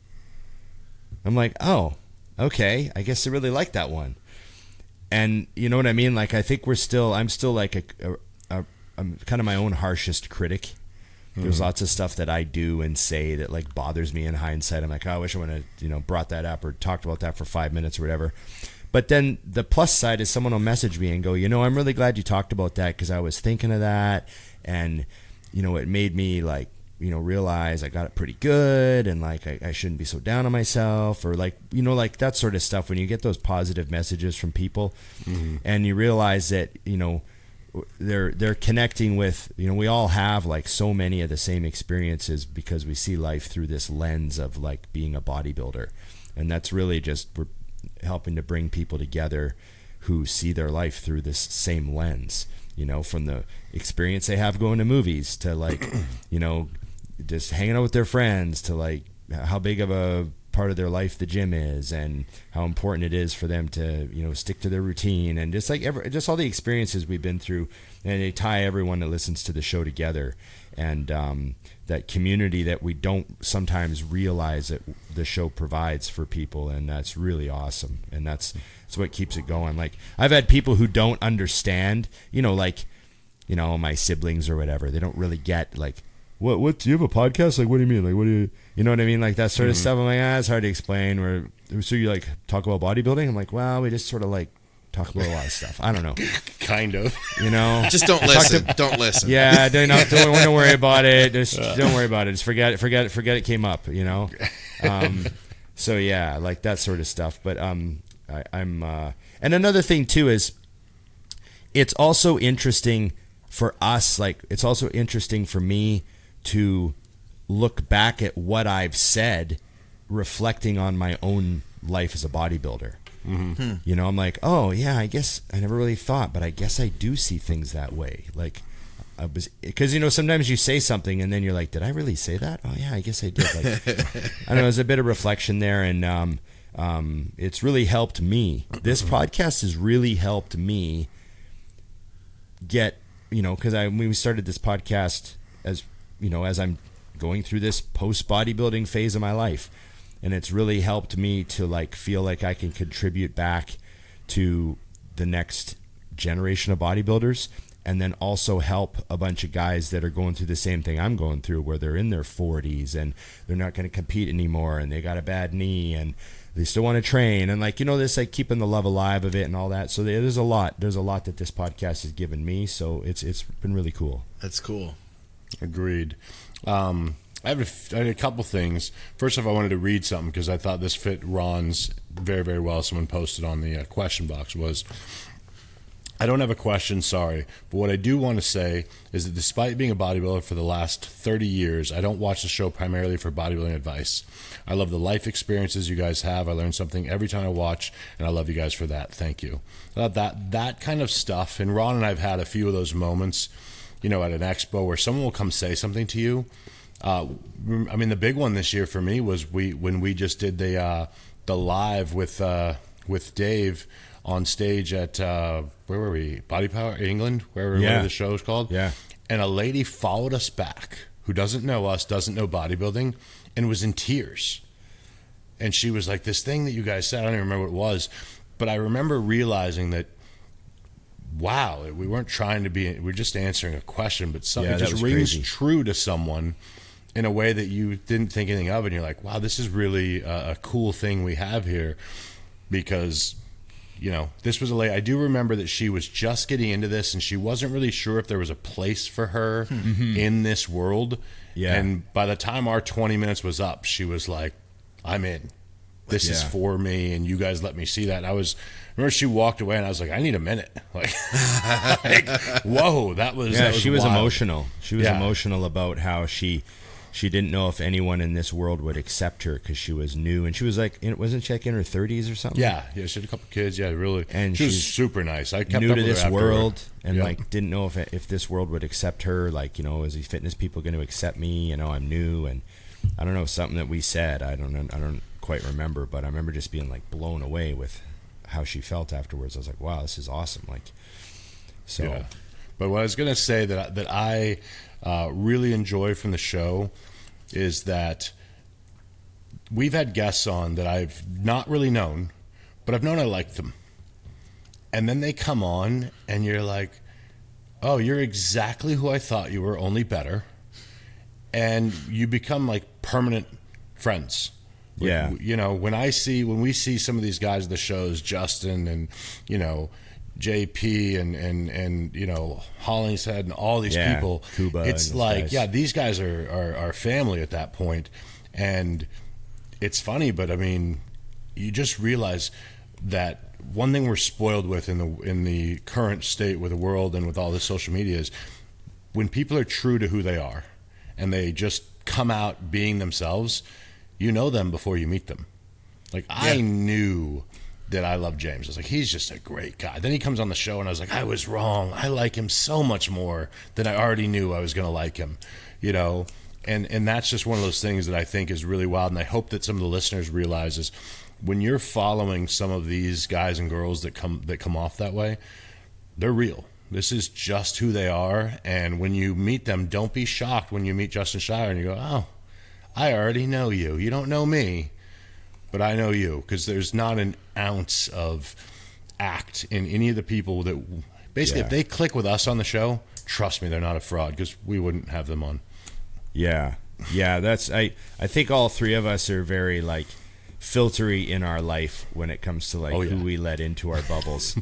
I'm like, oh, okay. I guess I really like that one. And you know what I mean? I think I'm still I'm kind of my own harshest critic. There's lots of stuff that I do and say that bothers me in hindsight. I'm like, oh, I wish I would have, brought that up or talked about that for 5 minutes or whatever. But then the plus side is someone will message me and go, I'm really glad you talked about that because I was thinking of that. And, it made me realize I got it pretty good and I shouldn't be so down on myself or that sort of stuff. When you get those positive messages from people and you realize that, they're connecting with, we all have so many of the same experiences because we see life through this lens of being a bodybuilder. And that's really just, we're helping to bring people together who see their life through this same lens, from the experience they have going to movies to just hanging out with their friends to how big of a part of their life the gym is and how important it is for them to stick to their routine and just just all the experiences we've been through, and they tie everyone that listens to the show together, and that community that we don't sometimes realize that the show provides for people, and that's really awesome, and that's what keeps it going. I've had people who don't understand, my siblings or whatever, they don't really get what do you have a podcast? What do you mean? What do you know what I mean? That sort of stuff. I'm like, it's hard to explain. So you talk about bodybuilding? I'm like, well, we just sort of talk about a lot of stuff. I don't know. Kind of. Just don't listen. Don't listen. Yeah, don't worry about it. Just don't worry about it. Just forget it came up, So yeah, that sort of stuff. But I'm and another thing too is it's also interesting for us, it's also interesting for me to look back at what I've said, reflecting on my own life as a bodybuilder. Mm-hmm. I'm like, oh yeah, I guess I never really thought, but I guess I do see things that way. I was, because sometimes you say something and then you're like, did I really say that? Oh yeah, I guess I did. I don't know, there's a bit of reflection there, and it's really helped me. This podcast has really helped me get, because when we started this podcast, as as I'm going through this post bodybuilding phase of my life, and it's really helped me to like feel like I can contribute back to the next generation of bodybuilders, and then also help a bunch of guys that are going through the same thing I'm going through, where they're in their 40s and they're not going to compete anymore, and they got a bad knee and they still want to train, and like, you know, this like keeping the love alive of it and all that. So there's a lot that this podcast has given me, so it's been really cool. That's cool. Agreed. I had a couple things. First off, I wanted to read something because I thought this fit Ron's very, very well. Someone posted on the question box was, I don't have a question, sorry, but what I do want to say is that despite being a bodybuilder for the last 30 years, I don't watch the show primarily for bodybuilding advice. I love the life experiences you guys have. I learn something every time I watch, and I love you guys for that. Thank you. That kind of stuff, and Ron and I have had a few of those moments, you know, at an expo where someone will come say something to you. I mean, the big one this year for me was when we just did the live with Dave on stage at where were we? Body Power England, where the show is called. Yeah. And a lady followed us back who doesn't know us, doesn't know bodybuilding, and was in tears. And she was like, "This thing that you guys said, I don't even remember what it was, but I remember realizing that, wow, we weren't trying to be, we're just answering a question, but something just rings true to someone in a way that you didn't think anything of, and you're like, wow, this is really a cool thing we have here." Because, you know, this was a lady, I do remember that she was just getting into this, and she wasn't really sure if there was a place for her in this world. Yeah. And by the time our 20 minutes was up, she was like, I'm in. This is for me, and you guys let me see that. And I remember she walked away, and I was like, I need a minute. Like, whoa, that was she was wild. Emotional. She was emotional about how she didn't know if anyone in this world would accept her because she was new, and she was like, wasn't she like in her 30s or something? Yeah, she had a couple kids. Yeah, really. And she was super nice. I kept new up to with this her world, and like didn't know if this world would accept her. Like, you know, is these fitness people going to accept me? You know, I'm new, and I don't know, something that we said. I don't quite remember, but I remember just being like blown away with how she felt afterwards. I was like, wow, this is awesome. Like, so. Yeah. But what I was going to say that I really enjoy from the show is that we've had guests on that I've not really known, but I've known I liked them. And then they come on and you're like, oh, you're exactly who I thought you were, only better. And you become like permanent friends. Yeah. You know, when we see some of these guys at the shows, Justin and, you know, JP and you know, Hollingshead and all these people, Kuba, it's like guys. These guys are family at that point. And it's funny, but I mean, you just realize that one thing we're spoiled with in the current state with the world and with all this social media is when people are true to who they are and they just come out being themselves, you know them before you meet them. Like, I knew that I love James. I was like, he's just a great guy. Then he comes on the show, and I was like, I was wrong. I like him so much more than I already knew I was going to like him, you know? And that's just one of those things that I think is really wild, and I hope that some of the listeners realize is when you're following some of these guys and girls that come off that way, they're real. This is just who they are, and when you meet them, don't be shocked when you meet Justin Shire and you go, oh, I already know you. You don't know me, but I know you, because there's not an ounce of act in any of the people that basically, if they click with us on the show, trust me, they're not a fraud, because we wouldn't have them on. Yeah. That's I think all three of us are very like filtery in our life when it comes to like who we let into our bubbles.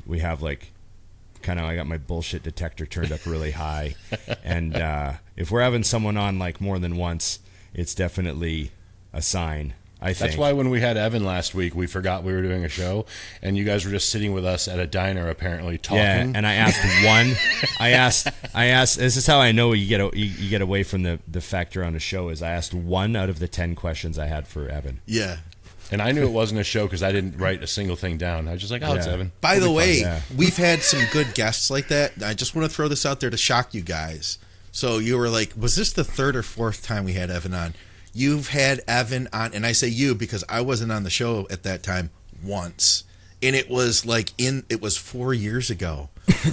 We have like kind of, I got my bullshit detector turned up really high, and if we're having someone on like more than once, it's definitely a sign. I think that's why when we had Evan last week, we forgot we were doing a show, and you guys were just sitting with us at a diner, apparently talking. Yeah, and I asked one. I asked. This is how I know you get away from the factor on a show. Is I asked 1 out of the 10 questions I had for Evan. Yeah. And I knew it wasn't a show because I didn't write a single thing down. I was just like, oh, it's Evan. By the way, we've had some good guests like that. I just want to throw this out there to shock you guys. So you were like, was this the 3rd or 4th time we had Evan on? You've had Evan on, and I say you because I wasn't on the show at that time once. And it was like it was 4 years ago.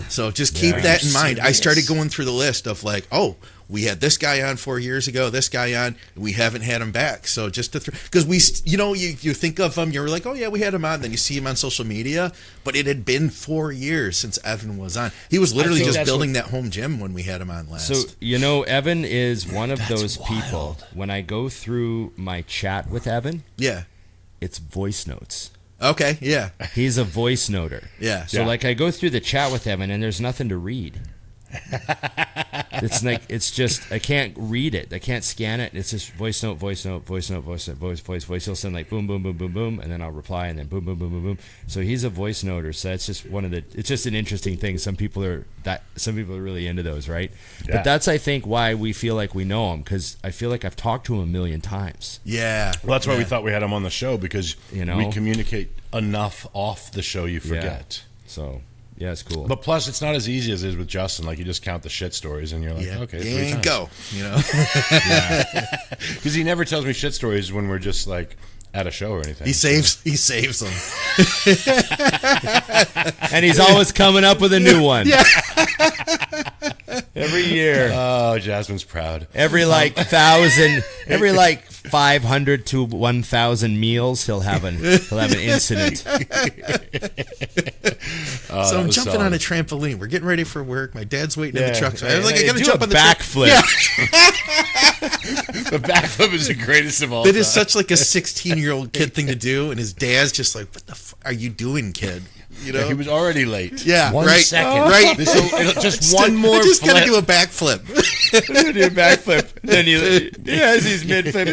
So just keep that in mind. I started going through the list of like, oh, we had this guy on 4 years ago, this guy on, and we haven't had him back. So just to because you think of him, you're like, oh yeah, we had him on. Then you see him on social media, but it had been 4 years since Evan was on. He was literally just building that home gym when we had him on last. So Evan is one of those people. When I go through my chat with Evan, it's voice notes. Okay, yeah. He's a voice noter. Yeah. So like I go through the chat with Evan and there's nothing to read. It's just I can't read it. I can't scan it. It's just voice note. He'll send like boom, boom, boom, boom, boom, and then I'll reply and then boom, boom, boom, boom, boom. So he's a voice noter. So that's just it's just an interesting thing. Some people are really into those, right? Yeah. But that's I think why we feel like we know him, because I feel like I've talked to him a million times. Yeah. Well, that's why we thought we had him on the show, because we communicate enough off the show you forget. Yeah. So yeah, it's cool. But plus, it's not as easy as it is with Justin. Like, you just count the shit stories, and you're like, okay, 3 times. Go. Because he never tells me shit stories when we're just like at a show or anything. He saves them. And he's always coming up with a new one. Yeah. Every year. Oh, Jasmine's proud. Every 500 to 1,000 meals, he'll have an incident. So I'm jumping on a trampoline. We're getting ready for work. My dad's waiting in the truck. So I was like, I gotta do jump on the backflip. The backflip is the greatest of all. That is such like a 16-year-old kid thing to do, and his dad's just like, "What the are you doing, kid?" You know, he was already late. Yeah, 1 second. Right. Just one more. I just flip. gotta do a backflip. Do a backflip. Then as he's mid-flip,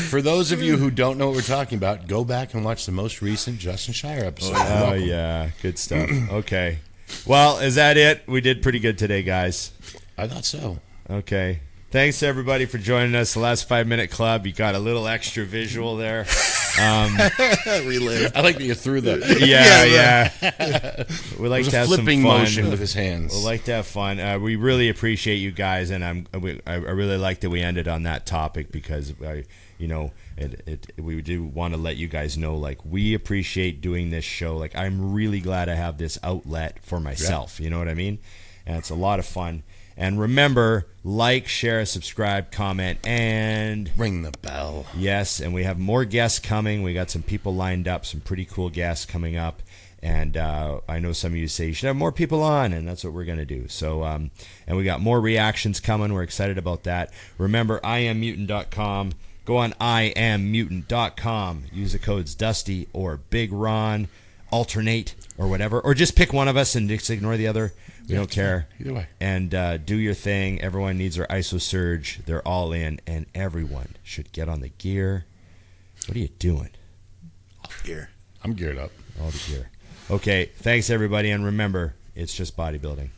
For those of you who don't know what we're talking about, go back and watch the most recent Justin Shire episode. Oh yeah, good stuff. Okay. Well, is that it? We did pretty good today, guys. I thought so. Okay. Thanks to everybody for joining us. The last 5-minute club. You got a little extra visual there. Relive. I like that you threw the yeah. We like to have some flipping fun. motion with his hands. We like to have fun. We really appreciate you guys, and I really like that we ended on that topic, because we do want to let you guys know, like, we appreciate doing this show. Like, I'm really glad I have this outlet for myself. You know what I mean? And it's a lot of fun. And remember, like, share, subscribe, comment, and ring the bell. Yes, and we have more guests coming. We got some people lined up, some pretty cool guests coming up. And I know some of you say you should have more people on, and that's what we're going to do. So, and we got more reactions coming. We're excited about that. Remember, IamMutant.com. Go on IamMutant.com. Use the codes Dusty or Big Ron, alternate or whatever. Or just pick one of us and just ignore the other. We don't care. Either way. And do your thing. Everyone needs their ISO surge. They're all in, and everyone should get on the gear. What are you doing? Gear. I'm geared up. All the gear. Okay. Thanks, everybody. And remember, it's just bodybuilding.